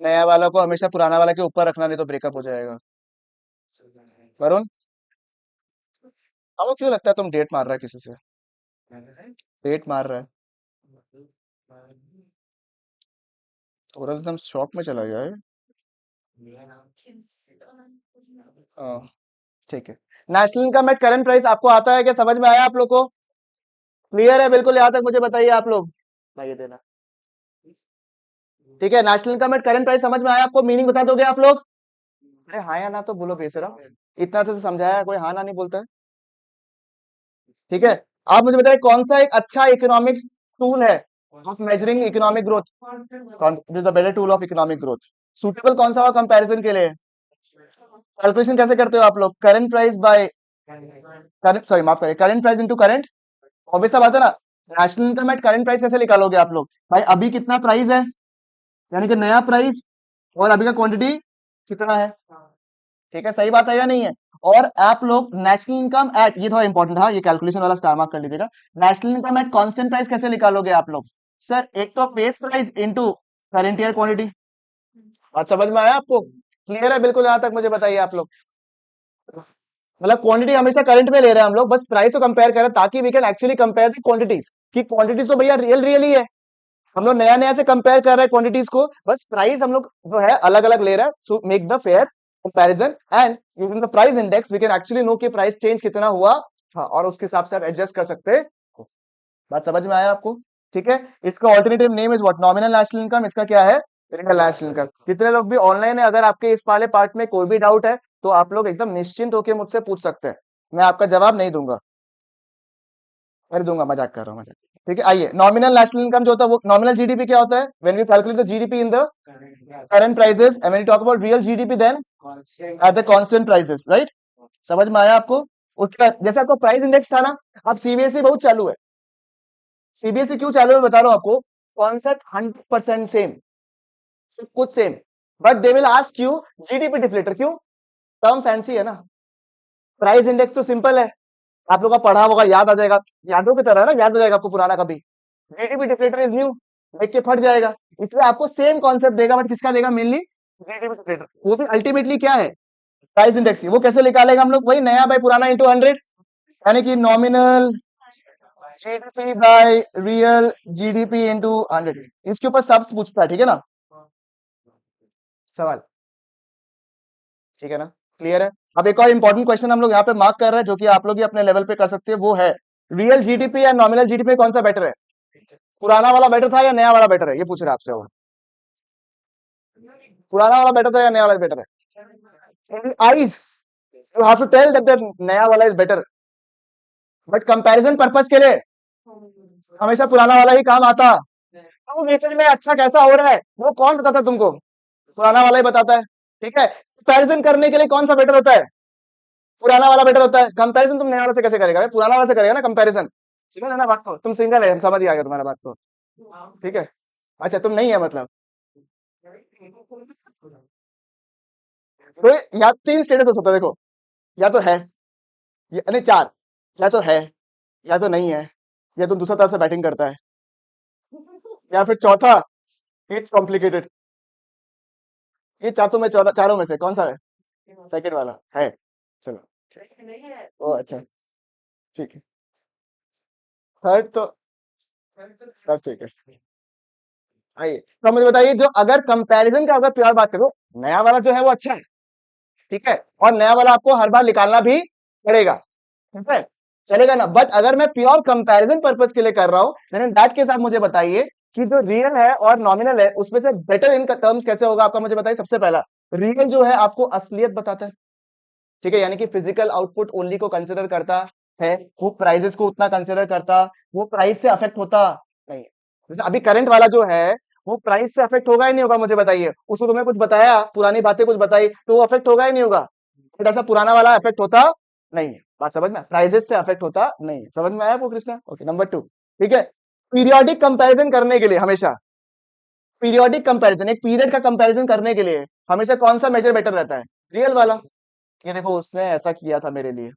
नया वाला को हमेशा पुराना वाला के ऊपर रखना, नहीं तो ब्रेकअप हो जाएगा। वरुण, आपको क्यों लगता है तुम डेट मार रहा है किसी से? डेट मार रहा है? थोड़ा एकदम शॉक में चला गया है। हाँ, ठीक है। National income at current price आपको आता है क्या? समझ में आया आप लोग को? क्लियर है बिल्कुल? यहाँ तक मुझे बताइए आप लोग। भाई ये देना। ठीक है, national income at current price समझ में आया आपको? मीनिंग बता दोगे आप लोग? अरे हाँ या ना तो बोलो बेसरा, इतना अच्छे से समझाया है, कोई हाँ ना नहीं बोलता है। ठीक है। आप मुझे बताइए कौन सा एक अच्छा इकोनॉमिक टूल है of measuring economic growth, this the better tool of economic growth, suitable कौन सा होगा कंपैरिजन के लिए? कैलकुलेशन कैसे करते हो आप लोग? Current price by current, sorry माफ करें, current price into current, obvious सा बात है ना। National income at current price कैसे निकालोगे आप लोग? भाई अभी कितना प्राइस है, यानी कि नया प्राइस, और अभी का क्वांटिटी कितना है। ठीक है, सही बात है या नहीं है? और आप लोग नेशनल इनकम एट, ये थोड़ा इंपॉर्टेंट था, ये कैलकुलेशन वाला स्टार मार्क कर लीजिएगा। National income at constant price कैसे निकालोगे आप लोग? सर एक तो base price into current year quantity. बात समझ में आया आपको? क्लियर है बिल्कुल यहां तक? मुझे बताइए आप लोग, मतलब क्वांटिटी हमेशा करंट में ले रहे हैं हम लोग, बस प्राइस को कंपेयर कर रहे हैं ताकि we can actually compare the quantities, कि क्वांटिटीज तो भैया रियल रियल ही है। हम लोग नया नया से कंपेयर कर रहे हैं क्वांटिटीज को, बस प्राइस हम लोग जो है अलग अलग ले रहे हैं, so make the fair comparison and using the price index we can actually know कि प्राइस चेंज कितना हुआ। हाँ, और उसके हिसाब से आप एडजस्ट कर सकते हैं। बात समझ में आया आपको? ठीक है, इसका alternative name is what? Nominal national income. इसका क्या है? Real national income. जितने लोग भी ऑनलाइन है, अगर आपके इस वाले पार्ट में कोई भी डाउट है तो आप लोग एकदम निश्चिंत होकर मुझसे पूछ सकते हैं, मैं आपका जवाब नहीं दूंगा, अरे दूंगा, मजाक कर रहा हूँ, मजाक। ठीक है, आइए, नॉमिनल नेशनल इनकम जो होता है वो नॉमिनल जीडीपी क्या होता है? When we calculate the GDP in the current prices and when we talk about real GDP then at the constant prices, right? समझ में आया आपको? उसका जैसे आपको प्राइस इंडेक्स था ना, अब सीबीएसई बहुत चालू है। सीबीएसई क्यों चालू है बता रहा हूँ आपको। कॉन्सेप्ट 100% सेम, सब कुछ same, but they will ask you GDP deflator, क्यों? टर्म फैंसी है ना। प्राइस इंडेक्स तो सिंपल है, आप लोग का पढ़ा होगा, याद आ जाएगा, यादों की तरह है ना, याद आ जाएगा आपको पुराना कभी। जीडीपी डिफ्लेटर इज न्यू, देख के फट जाएगा। इसलिए आपको सेम कॉन्सेप्ट देगा, बट किसका देगा? Mainly GDP deflator. वो भी अल्टीमेटली क्या है? प्राइस इंडेक्स की। वो कैसे निकालेगा हम लोग? वही नया बाय पुराना इंटू 100, यानी कि nominal GDP by real GDP into 100। इसके ऊपर सब पूछता है, ठीक है ना सवाल? ठीक है ना, क्लियर है? अब एक और इंपॉर्टेंट क्वेश्चन हम लोग यहाँ पे मार्क कर रहे हैं, जो कि आप लोग ही अपने लेवल पे कर सकते हैं, वो है रियल जीडीपी या नॉमिनल जीडीपी कौन सा बेटर है? पुराना वाला बेटर था या नया वाला बेटर है? ये पूछ रहे हैं आपसे वो। पुराना वाला बेटर था या नया वाला बेटर है? Ice, you have to tell that the नया वाला is better, but comparison purpose के लिए हमेशा पुराना वाला ही काम आता। तो नेचर में अच्छा कैसा हो रहा है वो कौन बताता है तुमको? पुराना वाला ही बताता है। ठीक है, कंपैरिजन करने के लिए कौन सा बेटर होता है? पुराना वाला बेटर होता है। कंपैरिजन तुम नया वाला से कैसे करेगा? भाई पुराना वाला से करेगा ना कंपैरिजन। सिंगल है ना बात को, तुम सिंगल है, हम समझ ही आ गया तुम्हारा बात को। ठीक है, अच्छा तुम नहीं है मतलब। तो या तीन स्टेटस हो सकता है, देखो, या तो है, या नहीं चार, या तो है, या तो नहीं है, या तो दूसरा तरफ से बैटिंग करता है, या फिर चौथा, इट्स कॉम्प्लिकेटेड। ये चारों में, चौदह चारों में से कौन सा है? सेकंड वाला है। चलो, ओ अच्छा, ठीक है। थर्ड तो सब ठीक है। आइए, तो मुझे बताइए, जो अगर कंपैरिजन का अगर प्यार बात करो, नया वाला जो है वो अच्छा है, ठीक है, और नया वाला आपको हर बार निकालना भी पड़ेगा, ठीक है, चलेगा ना। बट अगर मैं प्योर कंपैरिजन पर्पस के लिए कर रहा हूं, देन दैट के साथ मुझे बताइए कि जो रियल है और नॉमिनल है उसमें से बेटर इनका टर्म्स कैसे होगा आपका? मुझे बताइए। सबसे पहला, रियल जो है आपको असलियत बताता है, ठीक है, यानी कि फिजिकल आउटपुट ओनली को कंसिडर करता है, वो प्राइजेस को उतना कंसिडर करता, वो प्राइस से अफेक्ट होता नहीं है। जैसे अभी करंट वाला जो है वो प्राइस से अफेक्ट होगा ही नहीं होगा? मुझे बताइए, उसको तुम्हें कुछ बताया, पुरानी बातें कुछ बताई, तो वो अफेक्ट होगा ही नहीं होगा। बट ऐसा पुराना वाला अफेक्ट होता नहीं है। बात समझ में? प्राइजेस से अफेक्ट होता नहीं है। समझ में आया वो कृष्णा? ओके, नंबर टू, ठीक है, पीरियोडिक कंपैरिजन करने के लिए हमेशा, पीरियोडिक कंपैरिजन, एक पीरियड का कंपैरिजन करने के लिए हमेशा कौन सा मेजर बेटर रहता है? रियल वाला, कि देखो उसने ऐसा किया था मेरे लिए,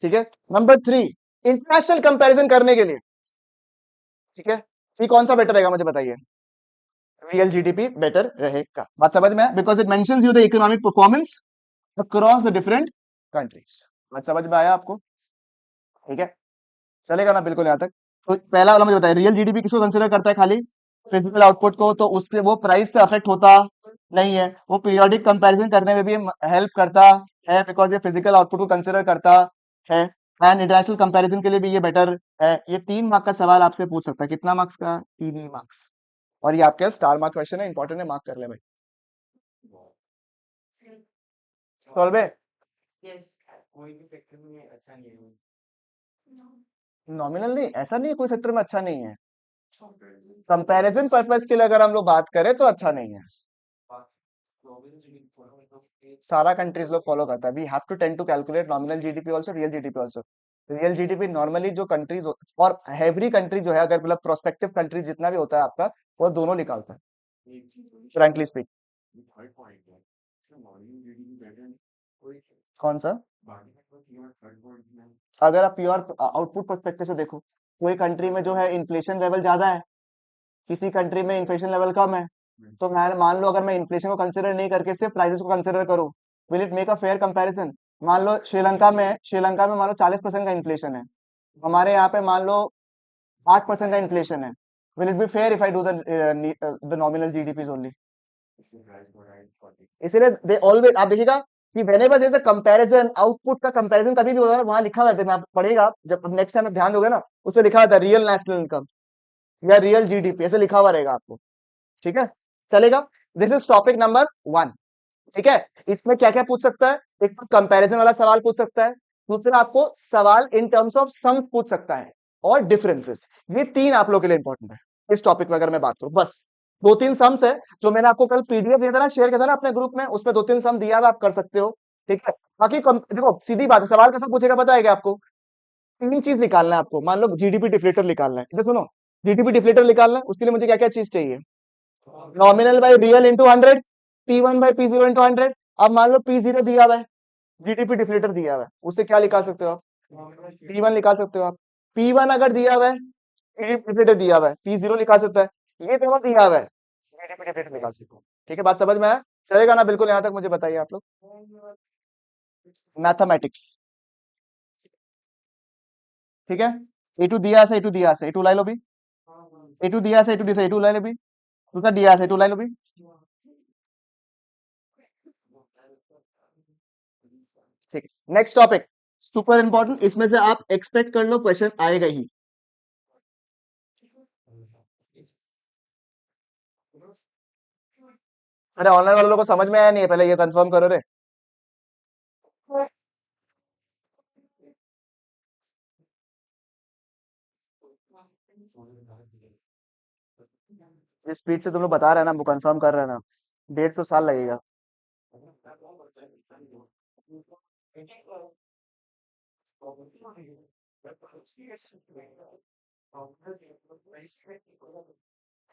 ठीक है। नंबर थ्री, इंटरनेशनल कंपैरिजन करने के लिए, ठीक है, ये कौन सा बेटर रहेगा? मुझे बताइए। रियल जीडीपी बेटर रहेगा। बात समझ में? Because it mentions you the economic performance across the different countries. बात समझ में आया आपको? ठीक है, चलेगा ना बिल्कुल यहाँ तक? तो पहला वाला मुझे बताइए, रियल जीडीपी किसको कंसिडर करता है? खाली फिजिकल आउटपुट को, तो उसके वो प्राइस से अफेक्ट होता नहीं है। वो पीरियोडिक कंपैरिजन करने में भी हेल्प करता है, बिकॉज ये फिजिकल आउटपुट को कंसिडर करता है, एंड इंटरनेशनल कंपैरिजन के लिए भी ये बेटर है। ये 3 मार्क का सवाल आपसे पूछ सकता है। कितना मार्क्स का? 3 ही मार्क्स। और ये आपके स्टार मार्क क्वेश्चन है, इंपॉर्टेंट है, मार्क कर ले भाई। सॉल्व है। नॉमिनल नहीं, ऐसा नहीं है कोई सेक्टर में अच्छा नहीं है। कंपैरिजन पर्पस के लिए अगर हम लोग बात करें तो अच्छा नहीं है। सारा कंट्रीज लोग फॉलो करता है। We have to tend to calculate nominal GDP also, real GDP also. Real GDP normally जो कंट्रीज और एवरी कंट्री जो है, अगर मतलब प्रोस्पेक्टिव कंट्री जितना भी होता है आपका, वो दोनों निकालता है, फ्रैंकली स्पीक। कौन सा? अगर आप प्योर आउटपुट पर्सपेक्टिव से देखो, कोई कंट्री में जो है इन्फ्लेशन लेवल ज्यादा है, किसी कंट्री में इन्फ्लेशन लेवल कम है, तो मैं मान लो अगर मैं इन्फ्लेशन को कंसिडर नहीं करके सिर्फ प्राइसेस को कंसिडर करूं, will it make a fair comparison? मान लो श्रीलंका में मान लो 40% का इन्फ्लेशन है, हमारे यहाँ पे मान लो 8% का इन्फ्लेशन है। Will it be fair if I do the nominal GDP only? इसीलिए दे ऑलवेज, आप देखिएगा कि whenever there is a comparison, output का कंपैरिजन कभी भी होगा ना, वहां लिखा हुआ है, आप पढ़ेगा जब नेक्स्ट टाइम ध्यान दोगे ना, उसमें लिखा हुआ है रियल नेशनल इनकम या रियल जीडीपी, ऐसे लिखा हुआ रहेगा आपको। ठीक है, चलेगा। This is topic number 1। ठीक है, इसमें क्या क्या पूछ सकता है? एक तो कंपैरिजन वाला सवाल पूछ सकता है, दूसरा आपको सवाल इन टर्म्स ऑफ सम्स पूछ सकता है, और डिफरेंसेस। ये तीन आप लोग के लिए इंपॉर्टेंट है इस टॉपिक में अगर मैं बात करूं। बस दो तीन सम्स है, जो मैंने आपको कल पीडीएफ दिया था ना, शेयर किया था ना अपने ग्रुप में, उसमें दो तीन सम दिया हुआ, आप कर सकते हो। ठीक है, बाकी देखो सीधी बात है, सवाल कैसा पूछेगा पता है क्या आपको? तीन चीज निकालना है आपको। मान लो जीडीपी डिफ्लेटर निकालना है, इधर सुनो, जीडीपी डिफ्लेटर निकालना है, उसके लिए मुझे क्या क्या चीज चाहिए? Nominal by real into 100, P1 by P0 into 100। अब मान लो P0 दिया हुआ है, जीडीपी डिफ्लेटर दिया हुआ है, उससे क्या निकाल सकते हो आप? P1 निकाल सकते हो आप। P1 अगर दिया हुआ है, जीडीपी डिफ्लेटर दिया हुआ है, P0 निकाल सकता है। ये दोनों दिया हुआ है, जीडीपी डिफ्लेटर निकाल सकते हो। ठीक है, बात समझ में आया? चलेगा ना बिल्कुल यहाँ तक? मुझे बताइए आप लोग, मैथमेटिक्स। ठीक है, A2 दिया है, A2 दिया है, A2 लाई लो भी। A2 दिया है, A2 दिया है, A2 लाई लो भी। दूसरा दिया है, A2 लाई लो भी। ठीक है, नेक्स्ट टॉपिक सुपर इंपॉर्टेंट, इसमें से आप एक्सपेक्ट कर लो क्वेश्चन आएगा ही। अरे ऑनलाइन वालों को समझ में आया नहीं है, पहले ये कंफर्म करो रे। जिस स्पीड से तुम लोग बता रहे हैं ना, वो कंफर्म कर रहे हैं ना, 150 साल लगेगा।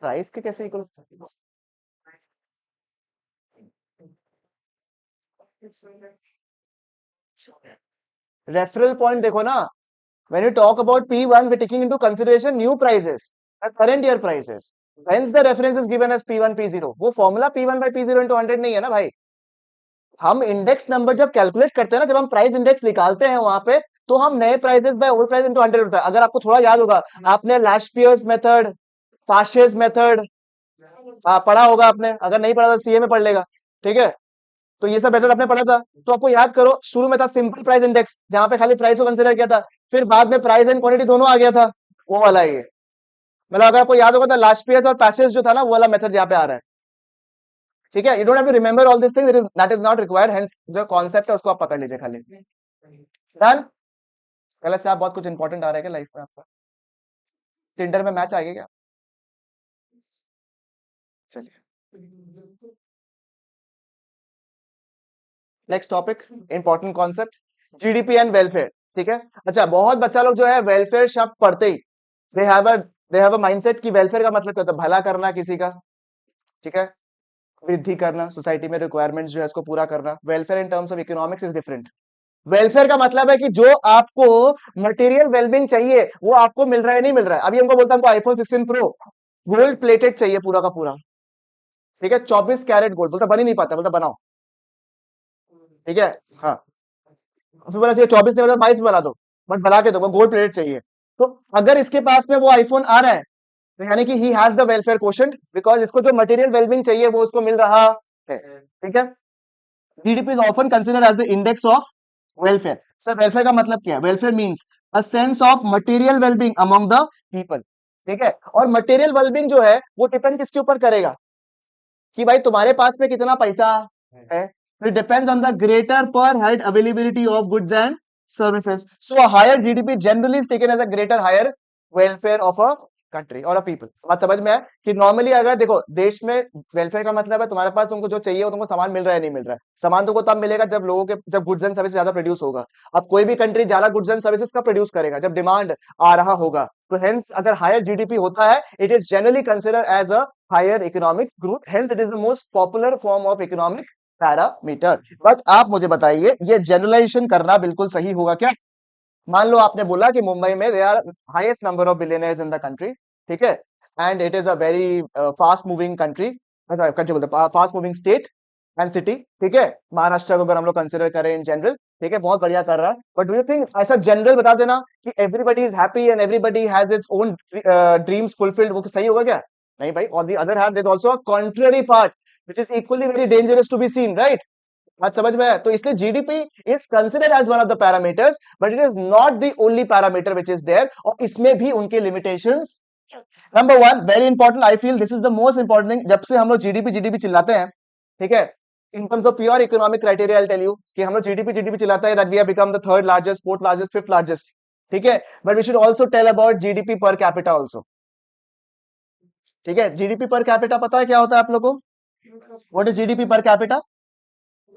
प्राइस के कैसे इक्वल? रेफरल पॉइंट देखो ना, when you talk about P1 we're taking into consideration new prices, the current year prices, hence the reference is given as P1 P0। वो formula P1 by P0 into 100 नहीं है ना भाई। हम इंडेक्स नंबर जब कैलकुलेट करते हैं ना, जब हम प्राइस इंडेक्स निकालते हैं वहां पे, तो हम नए prices by old price into 100 होता है। अगर आपको थोड़ा याद होगा, आपने लास्ट पियर्स मेथड, पाशेस मेथड पढ़ा होगा आपने, अगर नहीं पढ़ा तो सीए में पढ़ लेगा। ठीक है, तो ये सब मेथड आपने पढ़ा था, तो आपको याद करो, शुरू में था सिंपल प्राइस इंडेक्स, जहां पे खाली प्राइस को कंसिडर किया था, फिर बाद में प्राइस एंड क्वांटिटी दोनों आ गया था, वो वाला ये। मतलब अगर आपको याद होगा तो लास्ट पियर्स और पैसेज जो था ना, वो वाला मेथड यहाँ पे आ रहा है। ठीक है, you don't have to remember all this things, that is not required, hence जो कॉन्सेप्ट है उसको आप पकड़ लीजिए खाली। डन। पहले से आप बहुत कुछ इंपॉर्टेंट आ रहा है क्या लाइफ में आपका? टिंडर में मैच आ गया क्या? चलिए, next topic, important concept, GDP and welfare. ठीक है, अच्छा, बहुत बच्चा लोग जो है वेलफेयर शब्द पढ़ते ही दे हैव अ माइंडसेट कि वेलफेयर का मतलब क्या होता है? भला करना किसी का। ठीक है, वृद्धि करना, सोसाइटी में रिक्वायरमेंट्स जो है उसको पूरा करना। Welfare in terms of economics is different. Welfare का मतलब है कि जो आपको मटेरियल वेलबींग चाहिए, वो आपको मिल रहा है नहीं मिल रहा है। अभी हमको बोलता है हमको आईफोन 16 प्रो गोल्ड प्लेटेड चाहिए पूरा का पूरा। ठीक है, 24 कैरेट गोल्ड, बोलता बन ही नहीं पाता, बोलता बनाओ। ठीक है, हाँ, फिर बोला चाहिए 24 नहीं, मतलब 22 बना दो, बट बना के दो, वो गोल्ड प्लेटेड चाहिए। तो अगर इसके पास में वो आईफोन आ रहा है, तो यानी कि he has the welfare quotient, because इसको जो मटेरियल वेलबींग चाहिए वो उसको मिल रहा है। ठीक है, GDP is often considered as the index of welfare. Sir welfare का मतलब क्या है? Welfare means a sense of material wellbeing among the people. ठीक है, और मटेरियल वेलबींग जो है वो डिपेंड किसके ऊपर करेगा? कि भाई तुम्हारे पास में कितना पैसा है, it depends on the greater per head availability of goods and services. So a higher GDP generally is taken as a greater higher welfare of a country और अ पीपल। बात समझ में है कि नॉर्मली अगर देखो देश में वेलफेयर का मतलब है तुम्हारे पास तुमको जो चाहिए वो तुमको सामान मिल रहा है नहीं मिल रहा है। सामान तुमको तब मिलेगा जब लोगों के जब गुड्स एंड सर्विस ज्यादा प्रोड्यूस होगा। अब कोई भी कंट्री ज्यादा गुड्स एंड सर्विसेज का प्रोड्यूस करेगा जब डिमांड आ रहा होगा। तो हेंस अगर हायर जीडीपी होता है it is generally consider as a higher economic growth, hence it is the most popular form of economic parameter. But आप मुझे बताइए ये जनरलाइजेशन करना बिल्कुल सही होगा क्या? मान लो आपने बोला कि मुंबई में they are highest number of billionaires in the country, ठीक है, and it is a very fast moving country, country बोलते fast moving state and city, ठीक है। महाराष्ट्र को अगर हम लोग कंसिडर करें इन जनरल, ठीक है, बहुत बढ़िया कर रहा है। बट डू यू थिंक ऐसा जनरल बता देना कि everybody is happy and everybody has its own dreams fulfilled, वो सही होगा क्या? नहीं भाई। On the other hand there is also a contrary part which is equally very dangerous to be seen, right? बात समझ में है? तो इसलिए GDP is considered as one of the parameters but it is not the only parameter which is there, और इसमें भी उनके limitations. Number one very important, I feel this is the most important thing. जब से हम लोग जीडीपी जीडीपी चिल्लाते हैं, ठीक है, in terms of pure economic criteria, I tell you कि हम लोग जीडीपी जीडीपी चिल्लाते हैं that we have become the third largest, fourth largest, fifth largest, ठीक है, but we should also tell about GDP per capita also, ठीक है। जीडीपी पर कैपिटा पता है क्या होता है आप लोग को? What is GDP per capita?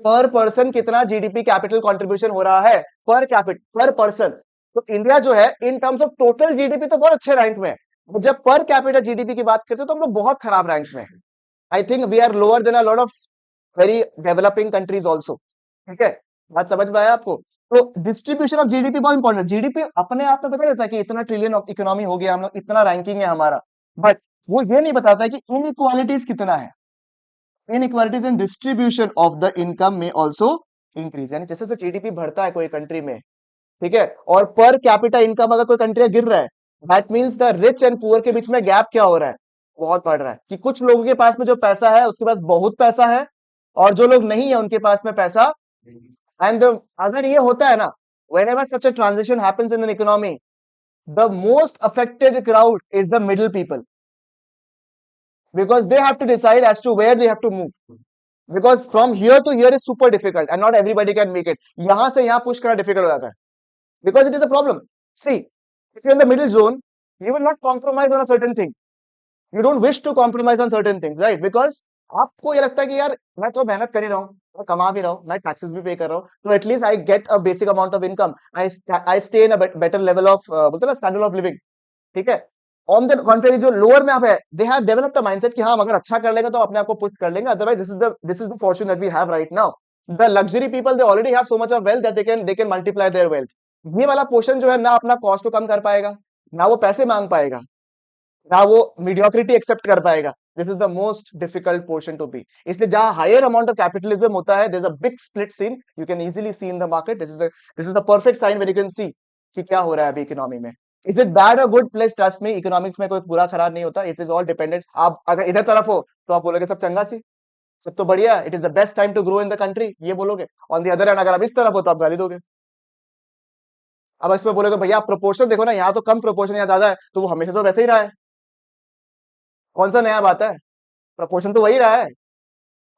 पर पर्सन कितना जीडीपी कैपिटल कंट्रीब्यूशन हो रहा है पर कैपिटल पर पर्सन। तो इंडिया जो है in terms of total GDP तो बहुत अच्छे रैंक में है, जब पर कैपिटल जीडीपी की बात करते हो तो हम लोग बहुत खराब रैंक में है। I think we are lower than a lot of very developing countries also, ठीक है। बात समझ में आया आपको? तो डिस्ट्रीब्यूशन ऑफ जीडीपी बहुत इंपॉर्टेंट। जीडीपी अपने आप में बता देता है कि इतना ट्रिलियन ऑफ इकोनॉमी हो गया, हम लोग इतना रैंकिंग है हमारा, बट वो ये नहीं बताता है कि इनइक्वालिटीज कितना है। Inequalities in distribution of the income में ऑल्सो इंक्रीज, यानी जैसे जैसे जीडीपी बढ़ता है कोई कंट्री में, ठीक है, और पर कैपिटा इनकम अगर कोई कंट्री गिर रहा है, that means the rich and poor के बीच में गैप क्या हो रहा है? बहुत बढ़ रहा है, कि कुछ लोगों के पास में जो पैसा है उसके पास बहुत पैसा है, और जो लोग नहीं है उनके पास में पैसा। एंड अगर ये होता है ना, whenever such a transition happens in an economy, the most affected crowd is the middle people, because they have to decide as to where they have to move, because from here to here is super difficult and not everybody can make it। यहां से यहां पुश करना डिफिकल्ट हो जाता है, because it is a problem। See, if you're in the middle zone, you will not compromise on a certain thing, you don't wish to compromise on certain things, right? Because आपको ये लगता है कि यार मैं तो मेहनत कर ही रहा हूँ, मैं कमा भी रहा हूँ, मैं टैक्सेस भी पे कर रहा हूँ, तो at least I get a basic amount of income, I stay in a better level of बोलते हैं ना स्टैंडर्ड ऑफ लिविंग, ठीक है। ऑन द कॉन्ट्रेरी जो लोअर में आप है, they have developed a mindset कि हाँ हम अगर अच्छा कर लेंगे तो अपने आप को पुश कर लेंगे, otherwise this is the fortune that we have right now. The luxury people they already have so much of wealth that they can multiply their wealth. ये वाला पोर्शन जो है ना अपना कॉस्ट को कम कर पाएगा, ना वो पैसे मांग पाएगा, ना वो मीडियोक्रिटी एक्सेप्ट कर पाएगा। This is the most difficult portion to be. इसलिए जहां हायर अमाउंट ऑफ कैपिटलिज्म होता है, there is a big split seen, you can easily see in the market. This is the perfect sign where you can see कि क्या हो रहा है अभी इकोनॉमी में। इज इट बैड और गुड प्लेस? ट्रस्ट में इकोनॉमिक्स में कोई बुरा खराब नहीं होता, इट इज ऑल डिपेंडेंट। आप अगर इधर तरफ हो तो आप बोलोगे सब चंगा सी, सब तो बढ़िया, it is the best time to grow in the country, ये बोलोगे। ऑन द अदर हैंड अगर आप इस तरफ हो तो आप गाली दोगे। अब इसमें बोलोगे भैया आप प्रोपोर्शन देखो ना, यहाँ तो कम प्रोपोर्शन, यहाँ ज्यादा है, तो वो हमेशा तो वैसे ही रहा है, कौन सा नया बात है? प्रपोर्शन तो वही रहा है।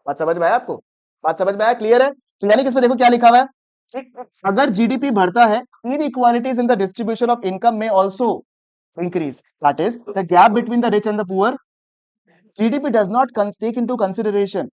बात समझ में आया आपको? बात समझ में आया? क्लियर है? तो यानी कि इसमें देखो क्या लिखा हुआ है कि अगर जीडीपी बढ़ता है, inequalities in the distribution of income में also increase, that is the gap between the rich and the poor. GDP does not take into consideration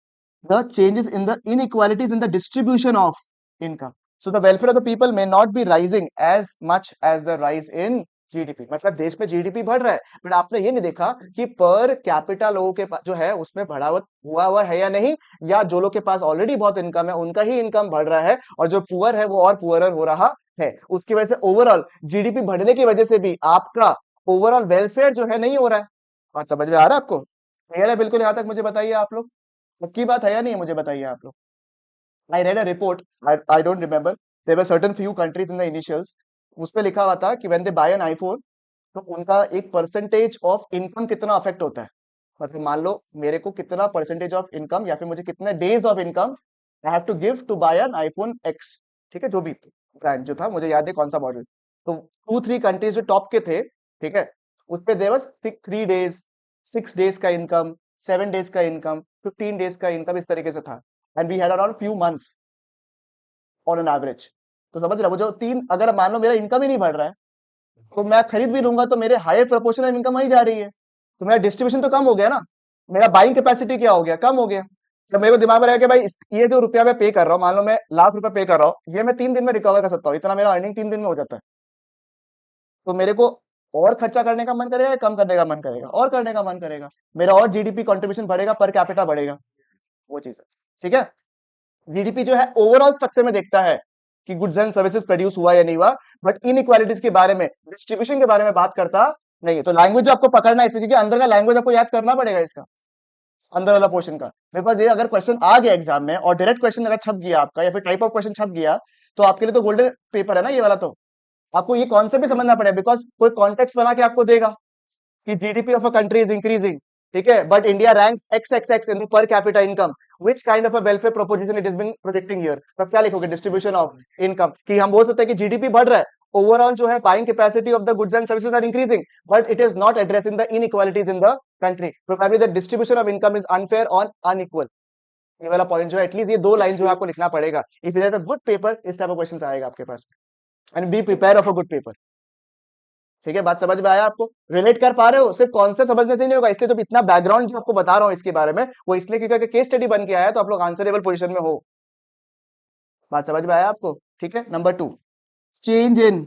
the changes in the inequalities in the distribution of income. So the welfare of the people may not be rising as much as the rise in GDP. मतलब देश में जीडीपी बढ़ रहा है, बट आपने ये नहीं देखा कि पर कैपिटा लोगों के पास जो है उसमें बढ़ावत हुआ है या नहीं, या जो लोग के पास ऑलरेडी बहुत इनकम है उनका ही इनकम बढ़ रहा है, और जो पुअर है वो और पुअरर हो रहा है। उसकी वजह से ओवरऑल जीडीपी बढ़ने की वजह से भी आपका ओवरऑल वेलफेयर जो है नहीं हो रहा है। बात समझ में आ रहा है आपको? क्लियर है बिल्कुल यहाँ तक? मुझे बताइए आप लोग, पक्की बात है या नहीं है? मुझे बताइए आप लोग। I read a report, I don't remember, there were certain few countries in the initials, उस पे लिखा हुआ था कि when they buy an iPhone, तो उनका एक परसेंटेज ऑफ इनकम कितना अफेक्ट होता है। मतलब मान लो मेरे को कितना परसेंटेज ऑफ इनकम या फिर मुझे कितने days of income I have to give to buy an iPhone X, ठीक है, जो भी ब्रांड जो था, मुझे याद है कौन सा मॉडल। तो 2-3 कंट्रीज जो टॉप के थे, ठीक है, उस पे देयर वाज 3 डेज, 6 डेज का इनकम, 7 डेज का इनकम, 15 डेज का इनकम, इस तरीके से था। And we had around few months on an average. तो समझ रहे हो, वो जो तीन, अगर मान लो मेरा इनकम ही नहीं बढ़ रहा है तो मैं खरीद भी लूंगा तो मेरे हायर प्रोपोर्शन ऑफ इनकम वही जा रही है, तो मेरा डिस्ट्रीब्यूशन तो कम हो गया ना, मेरा बाइंग कैपेसिटी क्या हो गया, कम हो गया। जब मेरे को दिमाग में रहेगा कि भाई ये जो रुपया मैं पे कर रहा हूँ, मान लो मैं लाख रुपया पे कर रहा हूँ, ये मैं 3 दिन में रिकवर कर सकता हूँ, इतना मेरा अर्निंग 3 दिन में हो जाता है, तो मेरे को और खर्चा करने का मन करेगा या कम करने का मन करेगा, और करने का मन करेगा, मेरा और जीडीपी कंट्रीब्यूशन बढ़ेगा, पर कैपिटा बढ़ेगा, वो चीज है। ठीक है, जीडीपी जो है ओवरऑल स्ट्रक्चर में देखता है कि गुड्स एंड सर्विसेज प्रोड्यूस हुआ या नहीं हुआ, बट इनइक्वालिटीज के बारे में, डिस्ट्रीब्यूशन के बारे में बात करता नहीं है। तो लैंग्वेज जो आपको पकड़ना है इसमें, क्योंकि अंदर का लैंग्वेज आपको याद करना पड़ेगा इसका, अंदर वाला पोर्शन का। मेरे पास ये अगर क्वेश्चन आ गया एग्जाम में और डायरेक्ट क्वेश्चन अगर छप गया आपका, या फिर टाइप ऑफ क्वेश्चन छप गया, तो आपके लिए तो गोल्डन पेपर है ना ये वाला। तो आपको ये कॉन्सेप्ट भी समझना पड़ेगा, बिकॉज कोई कॉन्टेक्स्ट बना के आपको देगा कि GDP of a country is increasing, ठीक है, but India ranks x x x in the per capita income, which kind of a welfare proposition it is being projecting here, तब क्या लिखोगे, डिस्ट्रीब्यूशन ऑफ इनकम। कि हम बोल सकते हैं कि जीडीपी बढ़ रहा है, ओवरऑल जो है buying capacity of the goods and services are increasing, but it is not addressing the inequalities in the country, probably the distribution of income is unfair और अनइक्वल। ये वाला पॉइंट जो है, एटलीस्ट ये दो लाइन जो है आपको लिखना पड़ेगा। If it is a good paper, इस टाइप ऑफ क्वेश्चन आएगा आपके पास, and be prepare of a good paper. ठीक है, बात समझ में आया आपको, रिलेट कर पा रहे हो, सिर्फ कॉन्सेप्ट समझने से नहीं होगा, इसलिए तो इतना बैकग्राउंड जो आपको बता रहा हूँ इसके बारे में, वो इसलिए क्योंकि केस स्टडी बन के आया, तो आप लोग आंसरेबल पोजीशन में हो। बात समझ में आया आपको। ठीक है, number 2, change in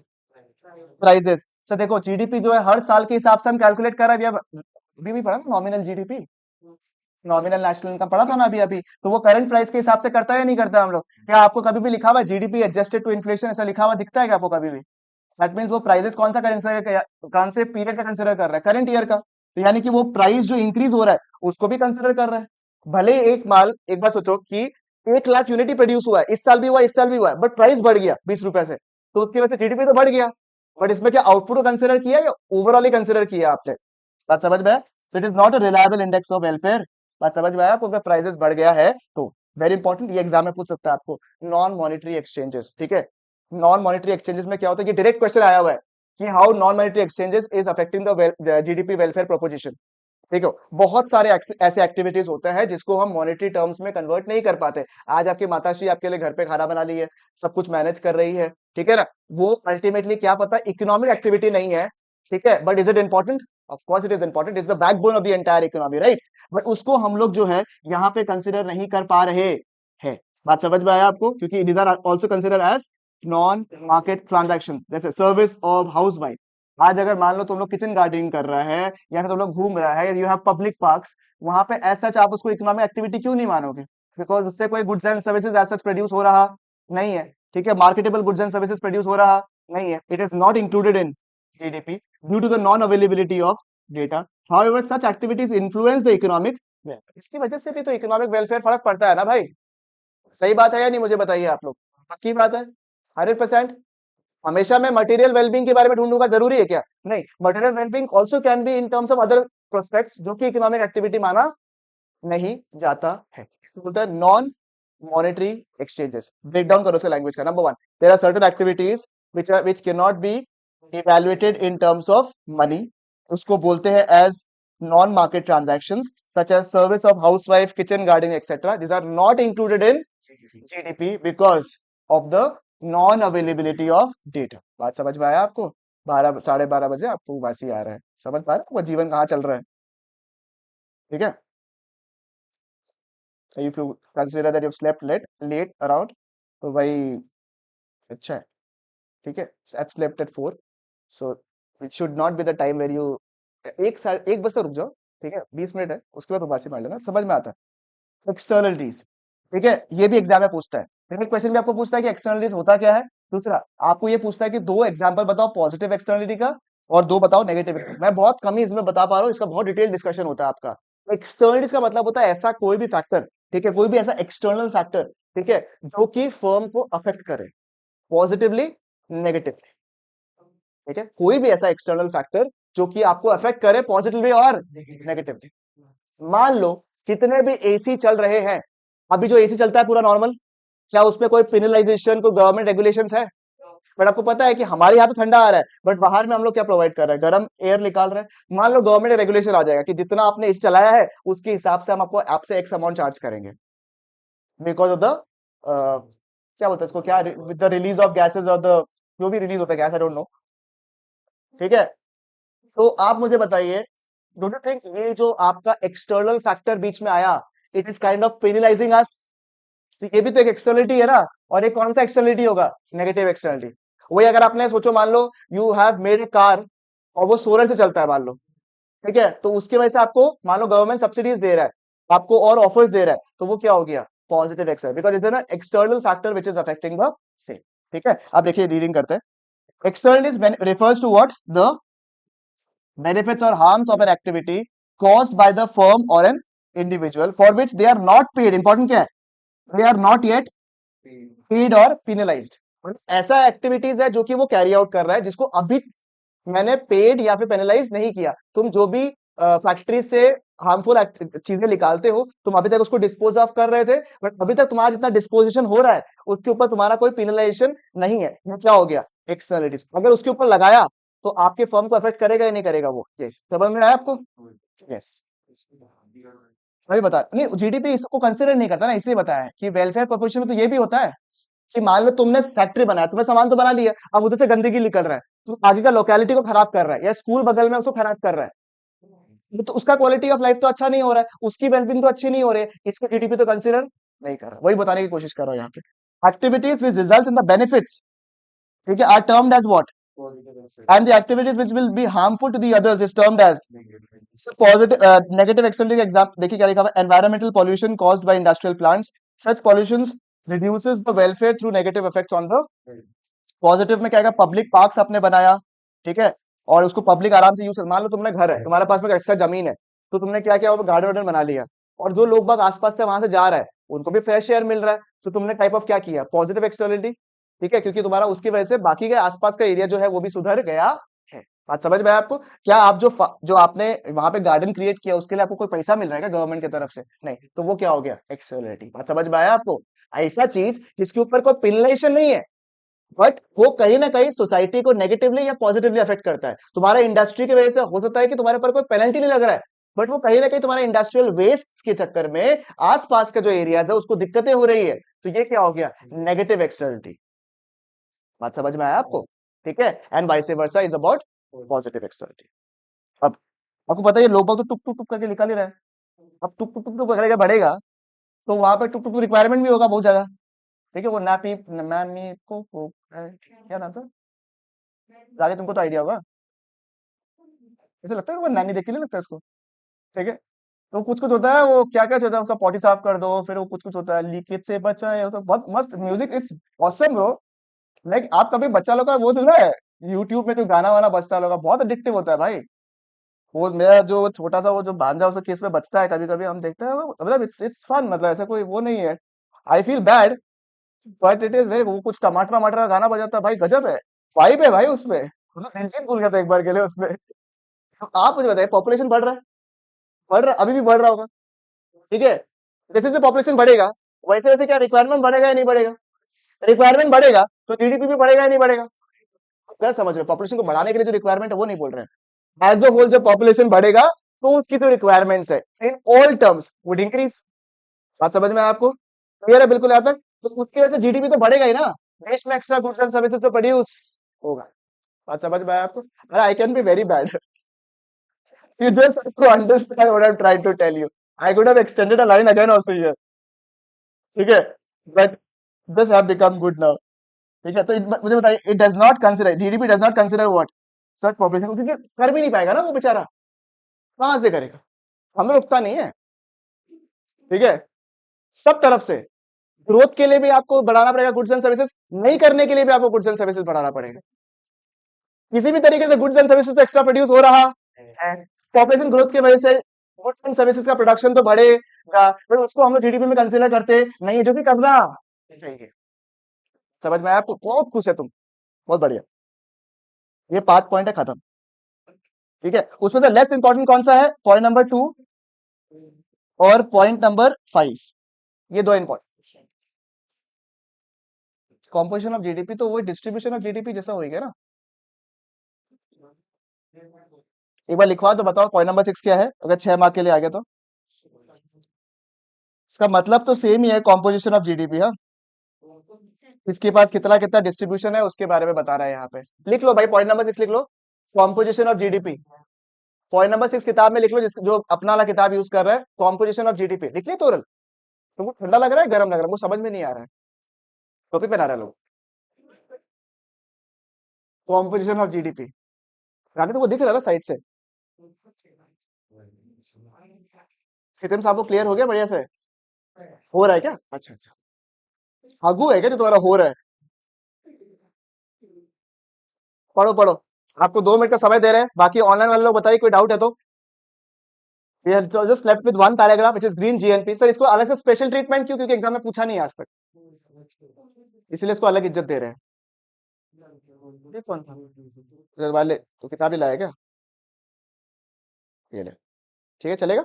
prices. Sir देखो, जीडीपी जो है हर साल के हिसाब से हम कैलकुलेट कर रहे हैं, अभी भी पढ़ा ना nominal GDP, nominal national income पढ़ा था ना अभी अभी, तो वो करंट प्राइस के हिसाब से करता है या नहीं करता हम लोग? क्या आपको कभी भी लिखा हुआ जीडीपी एडजस्टेड टू इन्फ्लेशन ऐसा लिखा हुआ दिखता है क्या आपको कभी भी? दैट मीन्स वो प्राइसेस कौन सा कौन से पीरियड का कंसिडर कर रहा है, करंट ईयर का, तो यानी कि वो प्राइस जो इंक्रीज हो रहा है उसको भी कंसिडर कर रहा है। भले एक माल, एक बार सोचो कि 1 लाख यूनिट ही प्रोड्यूस हुआ है, इस साल भी हुआ, इस साल भी हुआ है, बट प्राइस बढ़ गया 20 रुपए से, तो उसकी वजह से जीडीपी तो बढ़ गया, बट इसमें क्या आउटपुट को कंसिडर किया या ओवरऑल ही कंसिडर किया आपने? बात समझ में? तो it is not a reliable index of welfare. बात समझ में आया आपको? प्राइसेस बढ़ गया है तो, वेरी इंपॉर्टेंट, ये एग्जाम में पूछ सकता है आपको, नॉन मॉनिटरी एक्सचेंजेस। ठीक है, नॉन मॉनिटरी एक्सचेंजेस में क्या होता है, कि डायरेक्ट क्वेश्चन आया हुआ है कि how non monetary exchanges is affecting the GDP welfare proposition. ठीक है, बहुत सारे ऐसे एक्टिविटीज होते हैं जिसको हम मॉनेटरी टर्म्स में कन्वर्ट नहीं कर पाते। आज आपकी माताश्री आपके लिए घर पे खाना बना रही है, सब कुछ मैनेज कर रही है, ठीक है ना, वो अल्टीमेटली क्या पता इकोनॉमिक एक्टिविटी नहीं है, ठीक है, but is it important? Of course it is important, is the backbone of the entire economy, right, but उसको हम लोग जो है यहाँ पे कंसिडर नहीं कर पा रहे हैं। बात समझ में आया आपको? क्योंकि these are also consider as non market transaction, जैसे सर्विस ऑफ हाउस वाइफ। आज अगर मान लो तुम लोग किचन गार्डनिंग कर रहा है, या फिर तुम लोग घूम रहा है, यू हैव पब्लिक पार्क्स, वहां पे एज सच आप उसको इकोनॉमिक एक्टिविटी क्यों नहीं मानोगे? बिकॉज उससे कोई goods and services as such produce हो रहा नहीं है, ठीक है, marketable goods and services produce हो रहा नहीं है, it is not included in GDP due to the non availability of data. However such activities influence the economic, इसकी वजह से भी तो इकोनॉमिक वेलफेयर फर्क पड़ता है ना भाई। सही बात है या नहीं, मुझे बताइए आप लोग, पक्की बात है? 100%। हमेशा मैं मटेरियल वेलबींग के बारे में ढूंढूंगा जरूरी है क्या? नहीं, material wellbeing also can be in terms of other prospects, जो कि इकोनॉमिक एक्टिविटी माना नहीं जाता है। इसको बोलते हैं non monetary exchanges. Break down करो से लैंग्वेज का। Number 1, there are certain activities which cannot be evaluated in terms of money, उसको बोलते हैं as non market transactions, such as service of housewife, kitchen gardening etcetera, these are not included in GDP because of the non availability of data. बात समझ में आया आपको? 12 12:30 बजे आपको वासी आ रहा है, समझ पा रहे हो वो जीवन कहाँ चल रहा है? ठीक है, if you consider that you slept late around, तो भाई अच्छा है, ठीक है, slept at 4, so it should not be the time where you, एक बजे तक रुक जाओ, ठीक है, 20 मिनट है, उसके बाद उबासी मार लेना, समझ में आता है। एक्सटर्नलिटीज, ठीक है, ये भी एग्जाम में पूछता है, पहले क्वेश्चन भी आपको पूछता है कि एक्सटर्नलिटीज होता क्या है। दूसरा, आपको ये पूछता है कि 2 एग्जाम्पल बताओ पॉजिटिव एक्सटर्नलिटी का, और 2 बताओ नेगेटिव। मैं बहुत कम ही इसमें बता पा रहा हूँ, इसका बहुत डिटेल डिस्कशन होता है आपका। एक्सटर्नलिटीज का मतलब होता है ऐसा कोई भी फैक्टर, ठीक है, कोई भी ऐसा एक्सटर्नल फैक्टर, ठीक है, जो कि फर्म को अफेक्ट करे पॉजिटिवली, नेगेटिवली, ठीक है, कोई भी ऐसा एक्सटर्नल फैक्टर जो कि आपको अफेक्ट करे पॉजिटिवली और नेगेटिवली। मान लो कितने भी एसी चल रहे हैं, अभी जो एसी चलता है पूरा नॉर्मल, क्या उसमें कोई पेनलाइजेशन, कोई गवर्नमेंट रेगुलेशंस है? बट आपको पता है कि हमारे यहाँ तो ठंडा आ रहा है, बट बाहर में हम लोग क्या प्रोवाइड कर रहे हैं, गर्म एयर निकाल रहे हैं। मान लो गवर्नमेंट रेगुलेशन आ जाएगा कि जितना आपने एसी चलाया है उसके हिसाब से हम आपको आपसे एक्स अमाउंट चार्ज करेंगे, बिकॉज ऑफ द क्या बोलते हैं इसको, क्या, with the release of gases और द, जो भी रिलीज होता है गैस, आई डोंट नो। ठीक है, तो आप मुझे बताइए, डोंट यू थिंक ये जो आपका एक्सटर्नल फैक्टर बीच में आया, इट इज काइंड ऑफ पेनलाइजिंग अस? तो ये भी तो एक एक्सटर्नलिटी है ना, और ये कौन सा एक्सटर्नलिटी होगा? Negative externality. वही अगर आपने सोचो, मान लो you have made a car और वो सोलर से चलता है मान लो, ठीक है, तो उसकी वजह से आपको मान लो गवर्नमेंट सब्सिडीज दे रहा है, आपको और ऑफर्स दे रहा है, तो वो क्या हो गया? Positive external, because is an external factor which is affecting the same. ठीक है, अब देखिए रीडिंग करते हैं। External is refers to what? The benefits or harms of an activity caused by the firm or an individual for which they are not paid. Important क्या है? They are not yet paid or penalized. ऐसा एक्टिविटीज है जो कि वो कैरी आउट कर रहा है, जिसको अभी मैंने पेड या फिर पेनलाइज नहीं किया। तुम जो भी फैक्ट्री से हार्मफुल चीजें निकालते हो, तुम अभी तक उसको डिस्पोज ऑफ कर रहे थे, बट अभी तक तुम्हारा जितना डिस्पोजिशन हो रहा है उसके ऊपर तुम्हारा कोई पेनलाइजेशन नहीं है। ये क्या हो गया? एक्सटर्नलिटीज। अगर उसके ऊपर लगाया तो आपके फर्म को अफेक्ट करेगा या नहीं करेगा? वो यस, समझ में आया आपको? यस, अभी बता नहीं, जीडीपी इसको कंसिडर नहीं करता ना, इसलिए बताया कि वेलफेयर प्रोपोर्शन में तो ये भी होता है कि मान लो तुमने फैक्ट्री बनाया, तुमने सामान तो बना लिया, अब उधर से गंदगी निकल रहा है, तो आगे का लोकेलिटी को खराब कर रहा है, या स्कूल बगल में उसको खराब कर रहा है, तो उसका क्वालिटी ऑफ लाइफ तो अच्छा नहीं हो रहा है, उसकी वेलबींग तो अच्छी नहीं हो रही है, इसको जीडीपी तो कंसिडर नहीं कर रहा। वही बताने की कोशिश कर रहा हूं यहाँ पे। Activities which result in the benefits, ठीक है, are termed as what? And the activities which will be harmful to the others is termed as, so positive, negative external example देखिए क्या लिखा हुआ है, environmental pollution caused by industrial plants, such pollutions reduces the welfare through negative effects on the positive में क्या है? पब्लिक पार्क्स आपने बनाया, ठीक है, और उसको पब्लिक आराम से यूज, मान लो तुमने घर है, तुम्हारे पास में एक्स्ट्रा जमीन है, तो तुमने क्या किया? वो गार्डन वार्डन बना लिया, और जो लोग बाग आसपास से वहां से जा रहा है उनको भी फ्रेश एयर मिल रहा है, तो तुमने टाइप ऑफ क्या किया? Positive externality. ठीक है, क्योंकि तुम्हारा उसकी वजह से बाकी के आसपास का एरिया जो है वो भी सुधर गया है। बात समझ में आया आपको? क्या आप जो आपने वहां पे गार्डन क्रिएट किया उसके लिए आपको कोई पैसा मिल रहा है क्या गवर्नमेंट की तरफ से? नहीं, तो वो क्या हो गया? एक्सटर्नलिटी। बात समझ में आया आपको? ऐसा चीज जिसके ऊपर कोई पिनलेशन नहीं है, बट वो कहीं ना कहीं सोसाइटी को नेगेटिवली या पॉजिटिवली अफेक्ट करता है। तुम्हारा इंडस्ट्री की वजह से हो सकता है कि तुम्हारे पर कोई पेनल्टी नहीं लग रहा है, बट वो कहीं ना कहीं तुम्हारे इंडस्ट्रियल वेस्ट के चक्कर में आसपास के जो एरियाज है उसको दिक्कतें हो रही है, तो ये क्या हो गया? Negative externality. बात समझ में आया आपको? ठीक है, and vice versa is about positive externality. अब आपको पता है ये लोग बाग तो टुक टुक टुक करके निकाल ही रहा है। अब टुक टुक टुक टुक करके बढ़ेगा, तो वहां पर टुक टुक रिक्वायरमेंट भी होगा बहुत ज्यादा। ठीक है, वो नापी नामी को क्या नाम था, जाने, तुमको तो आइडिया होगा, ऐसे लगता है वो नानी देख के नहीं लगता है उसको। ठीक है, तो कुछ कुछ होता है, वो क्या क्या होता है, उसका पॉटी साफ कर दो, फिर वो कुछ कुछ होता है लीकेज से बचाए, तो बहुत मस्त music, it's awesome bro. Like आप कभी बच्चा लोग का वो सुना है? यूट्यूब में जो गाना वाना बजता है लोग का, बहुत अडिक्टिव होता है भाई। वो मेरा जो छोटा सा वो जो भांजा उसका केस में बचता है, कभी कभी हम देखते हैं, मतलब इट्स फन, मतलब ऐसा कोई वो नहीं है। I feel bad, but it is very, वो कुछ टमाटर वमाटर का गाना बजाता है भाई, गजब है, वाइब है भाई उसमें, मतलब दिलजीत भूल गया था एक बार के लिए उसमें। तो आप मुझे बताइए, पॉपुलेशन बढ़ रहा है, बढ़ रहा, अभी भी बढ़ रहा होगा, ठीक है, जैसे जैसे पॉपुलेशन बढ़ेगा वैसे वैसे क्या रिक्वायरमेंट बढ़ेगा या नहीं बढ़ेगा? रिक्वायरमेंट बढ़ेगा तो जीडीपी भी बढ़ेगा या नहीं बढ़ेगा? आप क्या समझ रहे हो? पॉपुलेशन को बढ़ाने के लिए जो रिक्वायरमेंट है वो नहीं बोल रहे हैं, एज अ होल जब पॉपुलेशन बढ़ेगा तो उसकी जो रिक्वायरमेंट्स है in all terms would increase. बात समझ में आया आपको? क्लियर है बिल्कुल यहाँ तक? तो उसकी वजह से जीडीपी तो बढ़ेगा ही ना, देश में एक्स्ट्रा गुड्स एंड सर्विसेज तो प्रोड्यूस होगा। बात समझ में आया आपको? अरे I can be very bad, you just have to understand what I'm trying to tell you. I could have extended a line again also here. ठीक है, but this have become good now. ठीक है, तो मुझे बताइए, it does not consider, GDP does not consider what? Such population, क्योंकि कर भी नहीं पाएगा ना वो बेचारा, कहां से करेगा? हमें रुकता नहीं है। ठीक है, सब तरफ से ग्रोथ के लिए भी आपको बढ़ाना पड़ेगा गुड्स एंड सर्विसेज, नहीं करने के लिए भी आपको गुड्स एंड सर्विसेज बढ़ाना पड़ेगा। किसी भी तरीके से goods and services extra produce हो रहा है, पॉपुलेशन ग्रोथ की वजह से गुड्स एंड सर्विसेज का प्रोडक्शन तो बढ़ेगा, फिर उसको हम लोग जीडीपी में कंसीडर करते नहीं है, जो कि करना चाहिए। समझ में आया आपको? बहुत खुश है तुम, बहुत बढ़िया। ये 5 पॉइंट है, खत्म। ठीक है, उसमें से लेस इंपॉर्टेंट कौन सा है? पॉइंट नंबर 2 और पॉइंट नंबर 5, ये दो इंपॉर्टेंट। कॉम्पोजिशन ऑफ जीडीपी तो वही डिस्ट्रीब्यूशन ऑफ जीडीपी जैसा हो गया ना। एक बार लिखवा तो बताओ पॉइंट नंबर 6 क्या है, अगर 6 मार्क के लिए आ गया तो। इसका मतलब तो सेम ही है, कॉम्पोजिशन ऑफ जीडीपी। हाँ, इसके पास कितना कितना डिस्ट्रीब्यूशन है उसके बारे में बता रहा है यहाँ पे। लिख लो भाई, पॉइंट नंबर 6 लिख लो, composition of GDP. Point number 6 किताब में लिख लो, जो अपना वाला किताब यूज कर रहा है, कॉम्पोजिशन ऑफ जीडीपी लिख ली तोरल। तुमको ठंडा लग रहा है गर्म लग रहा है, मुझे समझ में नहीं आ रहा है। टोपी पहना रहे लोग। कॉम्पोजिशन ऑफ जीडीपी, रानी तुमको दिख रहा है ना साइड से? हितेम साहब को क्लियर हो गया बढ़िया से? हो रहा है क्या? अच्छा अच्छा। आगू है क्या जो तुम्हारा हो रहा है? पढ़ो पढ़ो। आपको 2 मिनट का समय दे रहे हैं, बाकी ऑनलाइन वाले लोग बताइए कोई डाउट है तो। We have just left with one paragraph which is green GNP। Sir इसको अलग से स्पेशल ट्रीटमेंट क्यों? क्योंकि एग्जाम में पूछा नहीं आज तक, इसलिए इसको अलग इज्जत दे रहे हैं। ये कौन था? इधर वाले तो किताब ही लाया क्या? ये ले। ठीक है चलेगा।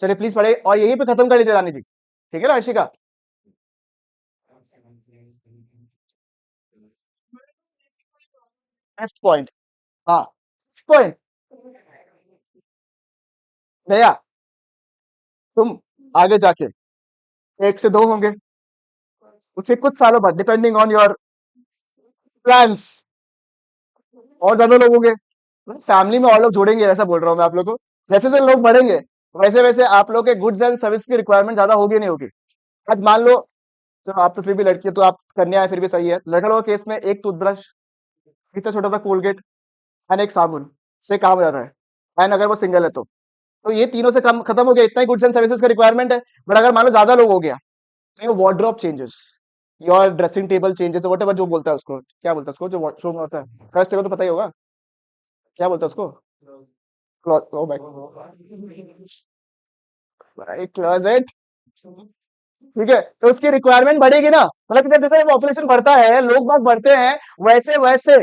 चलिए प्लीज पढ़े और यहीं पे खत्म कर लीजिए रानी जी, ठीक है ना अर्शिका? Next point. हाँ, पॉइंट नया। तुम आगे जाके 1 से 2 होंगे, उससे कुछ सालों बाद डिपेंडिंग ऑन योर प्लान्स और ज्यादा लोग होंगे। फैमिली में और लोग जोड़ेंगे, ऐसा बोल रहा हूँ मैं आप लोग को। जैसे जैसे लोग बढ़ेंगे वैसे वैसे आप लोग के गुड्स एंड सर्विस की रिक्वायरमेंट ज्यादा होगी नहीं होगी। आज मान लो, तो आप तो फिर भी लड़की है तो आप कन्या है फिर भी सही है, लड़का लोगों के केस में एक टूथब्रश, इतना छोटा सा कोलगेट एंड एक साबुन से काम हो जाता है। एंड अगर वो सिंगल है तो ये तीनों से कम खत्म हो गया, इतना ही गुड्स एंड सर्विसेज का रिक्वायरमेंट है। बट अगर मान लो ज्यादा लोग हो गया तो ये wardrobe changes, your dressing table changes, what ever जो बोलता है उसको, क्या बोलता है उसको जो वॉशरूम में होता है, फर्स्ट टेबल तो पता ही होगा क्या बोलता है उसको। क्लॉज, ओ भाई क्लोजेट। ठीक है, तो उसकी रिक्वायरमेंट बढ़ेगी ना, मतलब कि जैसे पॉपुलेशन बढ़ता है, लोग बाग बढ़ते हैं, वैसे वैसे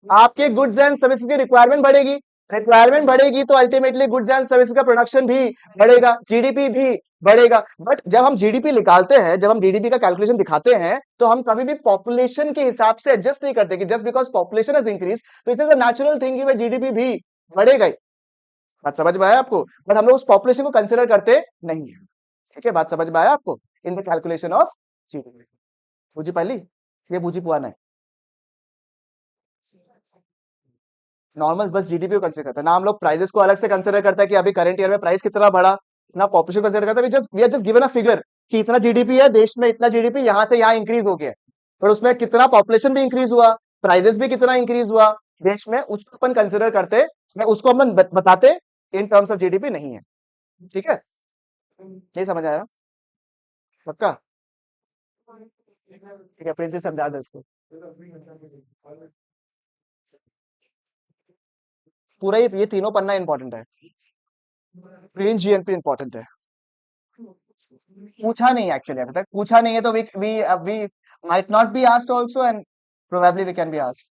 आपके गुड्स एंड सर्विसेज की रिक्वायरमेंट बढ़ेगी। रिक्वायरमेंट बढ़ेगी तो अल्टीमेटली गुड्स एंड सर्विसेज का प्रोडक्शन भी बढ़ेगा, जीडीपी भी बढ़ेगा। बट जब हम जीडीपी निकालते हैं, जब हम जीडीपी का कैलकुलेशन दिखाते हैं, तो हम कभी भी पॉपुलेशन के हिसाब से एडजस्ट नहीं करते कि just because population has increase तो it is a natural thing कि जीडीपी भी बढ़ेगा ही। बात समझ में आया आपको? बट हम लोग उस पॉपुलेशन को कंसिडर करते नहीं है। ठीक है, बात समझ में आया आपको? In the calculation of GDP. बूझी पहली, ये बूझी पुआना है। नॉर्मल बस जीडीपी को कंसिडर करता है ना, हम लोग प्राइसेस को अलग से कंसिडर करता है कि अभी करंट ईयर में प्राइस कितना बढ़ा ना, पॉपुलेशन कंसिडर करता है। We are just given a figure कि इतना जीडीपी है देश में, इतना जीडीपी यहाँ से यहाँ इंक्रीज हो गया, पर उसमें कितना पॉपुलेशन भी इंक्रीज हुआ, प्राइजेस भी कितना इंक्रीज हुआ देश में, उसको अपन कंसिडर करते, मैं उसको अपन बताते इन टर्म्स ऑफ जीडीपी नहीं है। ठीक है, नहीं समझ आया? पक्का? ठीक है, प्रिंसिपल समझा दो इसको। पूरा ये तीनों पन्ना इंपॉर्टेंट है, रेंज जीएनपी इंपॉर्टेंट है। पूछा नहीं एक्चुअली, अभी तक पूछा नहीं है तो we might not be asked also and probably we can be asked.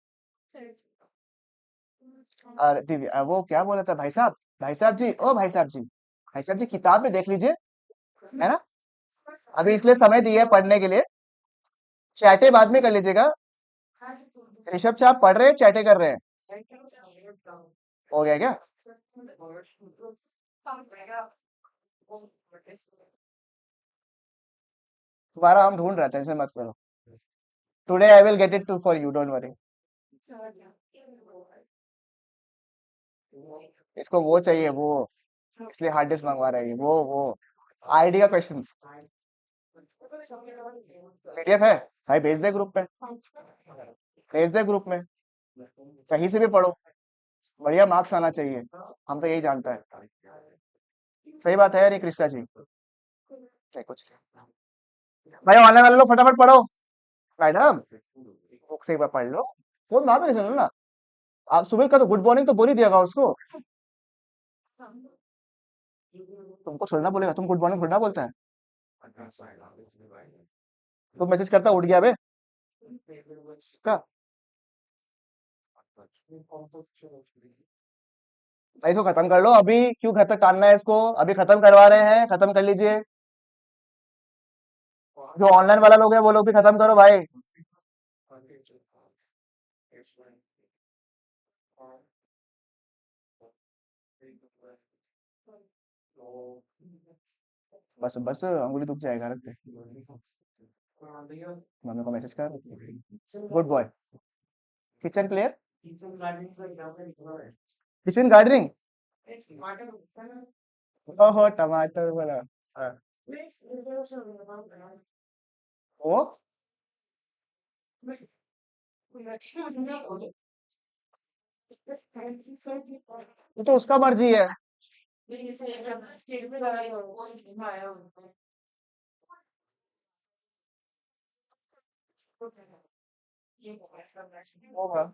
और वो क्या बोला था भाई साहब, भाई साहब जी, ओ भाई साहब जी, भाई साहब जी किताब में देख लीजिए, है ना? अभी इसलिए समय दिया है पढ़ने के लिए, चैटे बाद में कर लीजिएगा। ऋषभ जी आप पढ़ रहे हैं चैटे कर रहे हैं? हो गया क्या? दोबारा हम ढूंढ रहे हैं, टेंशन मत करो। Today I will get it to for you, don't worry. इसको वो चाहिए वो, इसलिए हार्ड डिस्क मंगवा रही है वो आईडी का क्वेश्चंस। पीडीएफ है भाई, भेज दे ग्रुप पे, भेज दे ग्रुप में, कहीं से भी पढ़ो, बढ़िया मार्क्स आना चाहिए, हम तो यही जानता है। सही बात है यार ये कृष्णा जी, नहीं कुछ नहीं। भाई ऑनलाइन वाले लोग फटाफट पढ़ो, मैडम बुक से एक बार पढ़ लो, फोन वहां पे सुनो ना। आप सुबह का तो गुड मॉर्निंग तो बोल ही दिया उसको, तुमको छोड़ना बोलेगा, तुम गुड मॉर्निंग थोड़ा बोलता है, तुम मैसेज करता उठ गया बे का। भाई इसको खत्म कर लो अभी, क्यों खत्म करना है इसको, अभी खत्म करवा रहे हैं, खत्म कर लीजिए। जो ऑनलाइन वाला लोग है वो लोग भी खत्म करो भाई। बस बस अंगुली दुख जाएगा, रख दे। मम्मी को मैसेज कर। Good boy. Kitchen clear. Kitchen gardening. ओहो टमाटर वाला। हाँ। ओ वो तो उसका मर्जी है। होगा।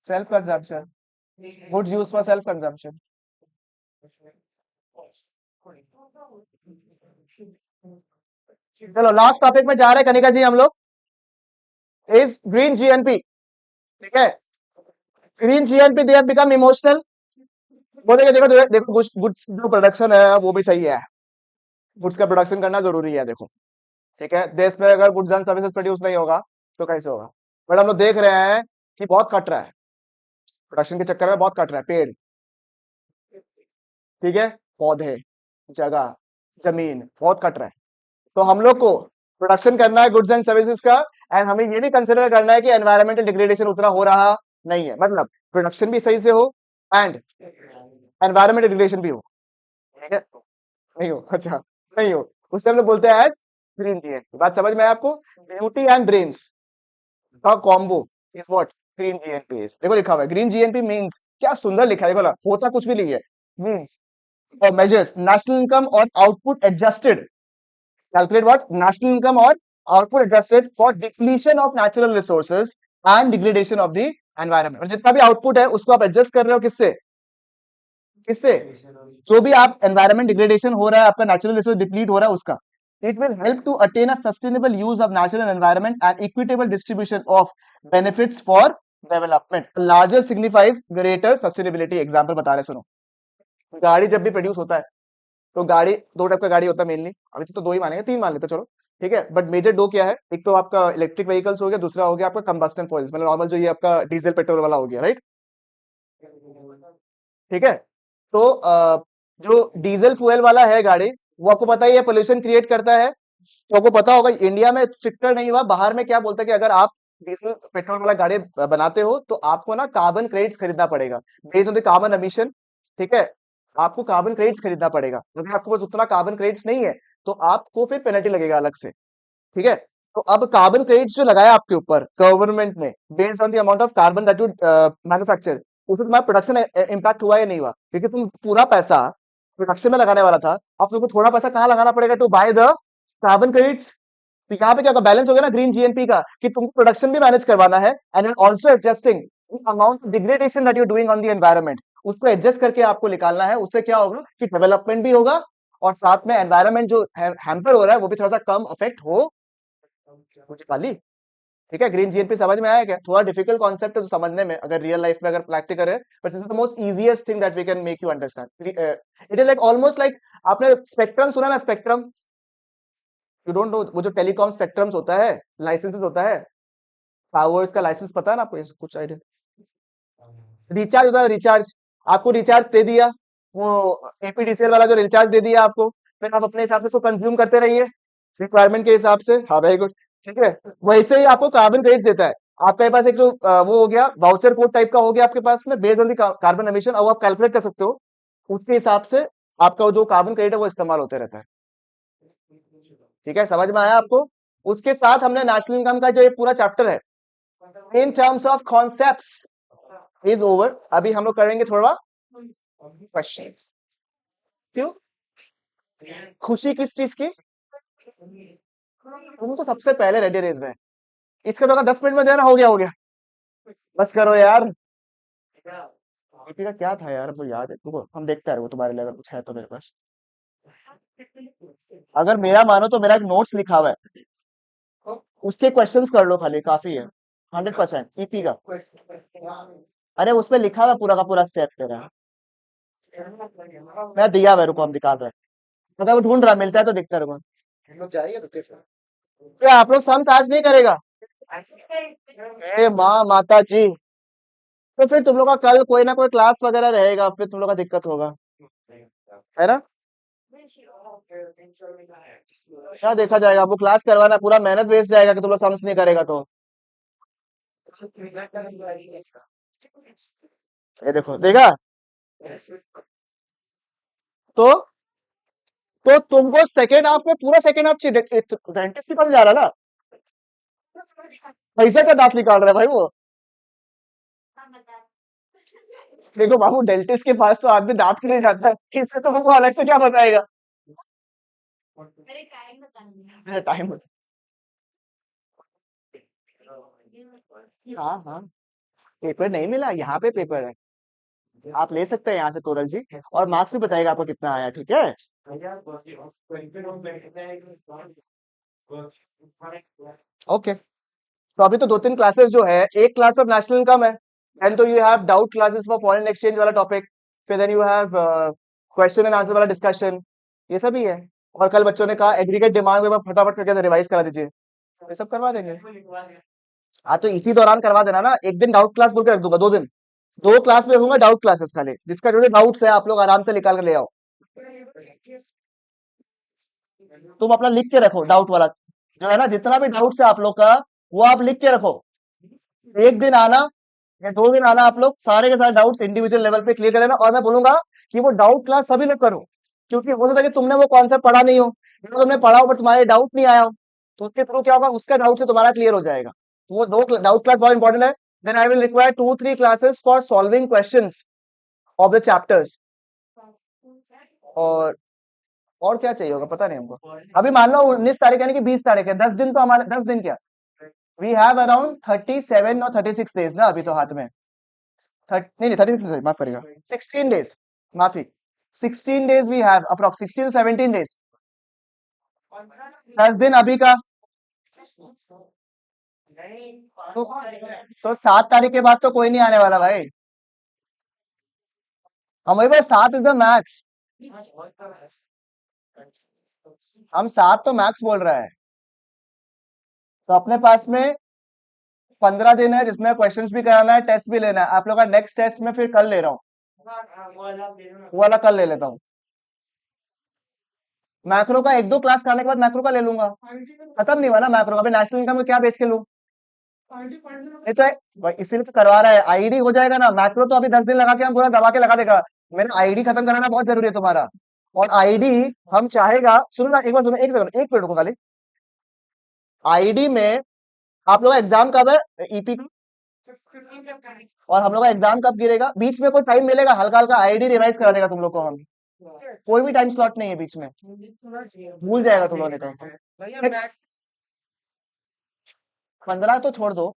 Self consumption. Good use for self consumption. चलो लास्ट टॉपिक में जा रहे हैं कनिका जी हम लोग। Is green GNP. ठीक है। Green GNP they have become emotional. बोलेंगे देखो देखो देखो, गुड्स जो प्रोडक्शन है वो भी सही है। गुड्स का प्रोडक्शन करना जरूरी है देखो। ठीक है, देश में अगर गुड्स एंड सर्विसेज प्रोड्यूस नहीं होगा तो कैसे होगा। बट हम लोग देख रहे हैं कि बहुत कट रहा है, प्रोडक्शन के चक्कर में बहुत कट रहा है पेड़। ठीक है, पौधे, जगह, जमीन बहुत कट रहा है। तो हम लोग को प्रोडक्शन करना है गुड्स एंड सर्विसेज का। एंड हमें ये भी कंसिडर करना है कि एनवायरमेंटल डिग्रेडेशन उतना हो रहा नहीं है, मतलब प्रोडक्शन भी सही से हो एंड एनवायरमेंटल डिग्रेडेशन भी हो। ठीक है, नहीं हो, अच्छा नहीं हो, उससे हम लोग बोलते हैं एज ग्रीन टी। बात समझ में है आपको। ब्यूटी एंड ब्रेन्स का combo is what green GNP is. देखो लिखा हुआ है ग्रीन जीएनपी मींस, क्या सुंदर लिखा है, देखो ना होता कुछ भी नहीं है। Means measures national income or output adjusted, calculate what national income or output adjusted for depletion of natural resources and degradation of the environment। और जितना भी आउटपुट है उसको आप एडजस्ट कर रहे हो किससे, किससे, जो भी आप एनवायरमेंट डिग्रेडेशन हो रहा है, आपका नेचुरल रिसोर्स डिप्लीट हो रहा है उसका। It will help to attain a sustainable use of natural environment and equitable distribution of benefits for development. Larger signifies greater sustainability. Example बता रहे सुनो। गाड़ी जब भी प्रोड्यूस होता है तो गाड़ी दो टाइप का गाड़ी होता है मेनली, अभी तो दो ही मानेंगे, तीन मान लेते हैं, चलो ठीक है, बट मेजर दो क्या है, एक तो आपका इलेक्ट्रिक व्हीकल्स हो गया, दूसरा हो गया आपका कंबस्टन फॉइल्स, मतलब नॉर्मल जो ये आपका डीजल पेट्रोल वाला हो गया, राइट। ठीक है। तो जो डीजल फ्यूल वाला है गाड़ी, वो आपको पता ही है पोल्यूशन क्रिएट करता है। तो आपको पता होगा इंडिया में स्ट्रिक्टर नहीं हुआ, बाहर में क्या बोलता है कि अगर आप डीजल पेट्रोल वाला गाड़ी बनाते हो तो आपको ना कार्बन क्रेडिट्स खरीदना पड़ेगा based on the carbon emission. ठीक है, आपको कार्बन क्रेडिट्स खरीदना पड़ेगा, अगर आपके पास उतना कार्बन क्रेडिट्स नहीं है तो आपको फिर पेनल्टी लगेगा अलग से। ठीक है, तो अब कार्बन क्रेडिट्स जो लगाया आपके ऊपर गवर्नमेंट ने based on the amount of carbon that you manufacture, उसमें तुम्हारा प्रोडक्शन इम्पैक्ट हुआ या नहीं हुआ, क्योंकि तुम पूरा पैसा प्रोडक्शन में लगाने वाला था, अब तुमको थोड़ा पैसा कहाँ लगाना पड़ेगा to buy the carbon credits. तो यहाँ पे क्या होगा, बैलेंस हो गया ना ग्रीन जीएनपी का, कि तुमको प्रोडक्शन भी मैनेज करवाना है and also adjusting amount of degradation that you doing on the environment, उसको एडजस्ट करके आपको निकालना है। उससे क्या होगा कि डेवलपमेंट भी होगा और साथ में एनवायरमेंट जो हैम्पर हो रहा है वो भी थोड़ा सा कम अफेक्ट हो। मुझे पाली। ठीक है, ग्रीन जीएनपी समझ में आया क्या, थोड़ा डिफिकल्ट कॉन्सेप्ट है तो समझने में, अगर रियल लाइफ में अगर प्रैक्टिस करें, but this is the most easiest thing that we can make you understand. It is like almost like, आपने स्पेक्ट्रम सुना ना, स्पेक्ट्रम, यू डोंट नो, वो जो टेलीकॉम स्पेक्ट्रम्स होता है, लाइसेंसेस होता है, टावर्स का लाइसेंस पता है ना आपको, कुछ आइडिया। रिचार्ज होता है, रिचार्ज, आपको रिचार्ज दे दिया, वो एपीडीसीएल वाला जो रिचार्ज दे दिया आपको, फिर आप अपने हिसाब से उसको कंज्यूम करते रहिए रिक्वायरमेंट के हिसाब से। हाँ वेरी गुड। ठीक है, वैसे ही आपको कार्बन क्रेडिट्स देता है। आपके पास एक जो वो हो गया वाउचर कोड टाइप का हो गया आपके पास में, based on the carbon emission, और आप कैलकुलेट कर सकते हो उसके हिसाब से आपका जो कार्बन क्रेडिट है वो इस्तेमाल होते रहता है। ठीक है, समझ में आया आपको। उसके साथ हमने नेशनल इनकम का जो ये पूरा चैप्टर है in terms of concepts is over. अभी हम लोग करेंगे थोड़ा क्वेश्चंस। क्यों, खुशी किस चीज की, तुम तो सबसे पहले रेडी रहते हैं। इसका तो अगर 10 मिनट में देना हो गया, हो गया, बस करो यार। ईपी का क्या था यार, वो याद है तुमको, हम देखते हैं वो तुम्हारे लिए अगर कुछ है तो मेरे पास। अगर मेरा मानो तो मेरा एक नोट्स लिखा हुआ है, उसके क्वेश्चंस कर लो खाली, काफी है। 100% ईपी का। अरे उसमें लिखा हुआ है पूरा का पूरा स्टेप तेरा, मैं दिया हुआ है, रुको हम दिखा रहे हैं, अगर वो ढूंढ रहा मिलता है तो दिखता रहूंगा। क्या आप लोग सम आज नहीं करेगा, ए माँ माता जी, तो फिर तुम लोग का कल कोई ना कोई क्लास वगैरह रहेगा, फिर तुम लोग का दिक्कत होगा, है ना। क्या देखा जाएगा? आपको क्लास करवाना, पूरा मेहनत वेस्ट जाएगा कि तुम लोग समझ नहीं करेगा तो। ये देखो, देखा? तो तुमको सेकेंड हाफ में, पूरा सेकेंड हाफ चाहिए। डेंटिस्ट के पास जा रहा ना, पैसा का दांत निकाल रहा है भाई वो। देखो बाबू, डेंटिस्ट के पास तो आदमी दांत के लिए जाता है, इससे तो हमको अलग से क्या बताएगा? टाइम। हाँ हाँ, पेपर नहीं मिला, यहाँ पे पेपर है। आप ले सकते हैं यहाँ से तोरल जी, और मार्क्स भी बताएगा आपको कितना आया, ठीक है? ओके। तो अभी तो दो तीन क्लासेस जो है, एक क्लास ऑफ नेशनल इनकम है, एंड तो you have doubt classes for foreign exchange वाला टॉपिक, फिर then you have question and answer वाला डिस्कशन, ये सब ही है। और कल बच्चों ने कहा एग्रीगेट डिमांड में फटाफट करके रिवाइज करा दीजिए, ये सब करवा देंगे। हाँ, तो इसी दौरान करवा देना ना, एक दिन डाउट क्लास बोल के रख दूंगा, 2 दिन, 2 क्लास में होंगे डाउट क्लासेस खाली, जिसका जो डाउट्स है आप लोग आराम से निकाल कर ले आओ। तुम अपना लिख के रखो डाउट वाला, जो है ना, जितना भी डाउट्स है आप लोग का, वो आप लिख के रखो। एक दिन आना या 2 दिन आना, आप लोग सारे के सारे डाउट्स इंडिविजुअल लेवल पे क्लियर कर लेना, और मैं बोलूंगा कि वो डाउट क्लास सभी लोग करो, क्योंकि हो सकता है कि तुमने वो कॉन्सेप्ट पढ़ा नहीं हो, या तो तुमने पढ़ा हो पर तुम्हारे डाउट नहीं आया हो, तो उसके थ्रू क्या होगा, उसका डाउट से तुम्हारा क्लियर हो जाएगा। तो वो 2 डाउट क्लास बहुत इंपॉर्टेंट है। Then I will require 2-3 classes for solving questions of the chapters. और क्या चाहिए होगा पता नहीं हमको। अभी मान लो 19 तारीख यानी कि 20 तारीख है, 10 दिन तो हमारे, 10 दिन क्या, वी हैव अराउंड 37 और 36 डेज ना अभी तो हाथ में। नहीं नहीं, 36, माफ करेगा, 16 डेज, माफी, 16 days we have, approx 16 to 17 days. 10 दिन अभी का, तो 7 तारीख के बाद तो कोई नहीं आने वाला भाई। हम वही, बस 7 इज द मैक्स, हम 7 तो मैक्स बोल रहा है। तो अपने पास में 15 दिन है, जिसमें क्वेश्चंस भी कराना है, टेस्ट भी लेना है। आप लोग का नेक्स्ट टेस्ट में फिर कल ले रहा हूँ, वो वाला कल ले लेता हूँ। मैक्रो का 1-2 क्लास कराने के बाद मैक्रो का ले लूंगा, खत्म नहीं हुआ ना मैक्रो का। अभी नेशनल इनकम में क्या बेच के लूं? ये तो भाई इसीलिए तो करवा रहा है, आईडी हो जाएगा ना। मैक्रो तो अभी 10 दिन लगा के हम पूरा दबा के लगा देगा। मेरा आईडी खत्म कराना बहुत जरूरी है तुम्हारा। और आईडी हम चाहेगा, सुनो ना एक बार, सुनो, एक सेकंड, एक मिनट रुको खाली। आईडी में आप लोग का एग्जाम कब है, ईपी का? और हम लोग का एग्जाम कब गिरेगा? बीच में कोई टाइम मिलेगा हल्का हल्का, आईडी रिवाइज करा देगा तुम लोग को हम। कोई भी टाइम स्लॉट नहीं है बीच में, भूल जाएगा तुम लोगों ने तो। 15 तो छोड़ दो,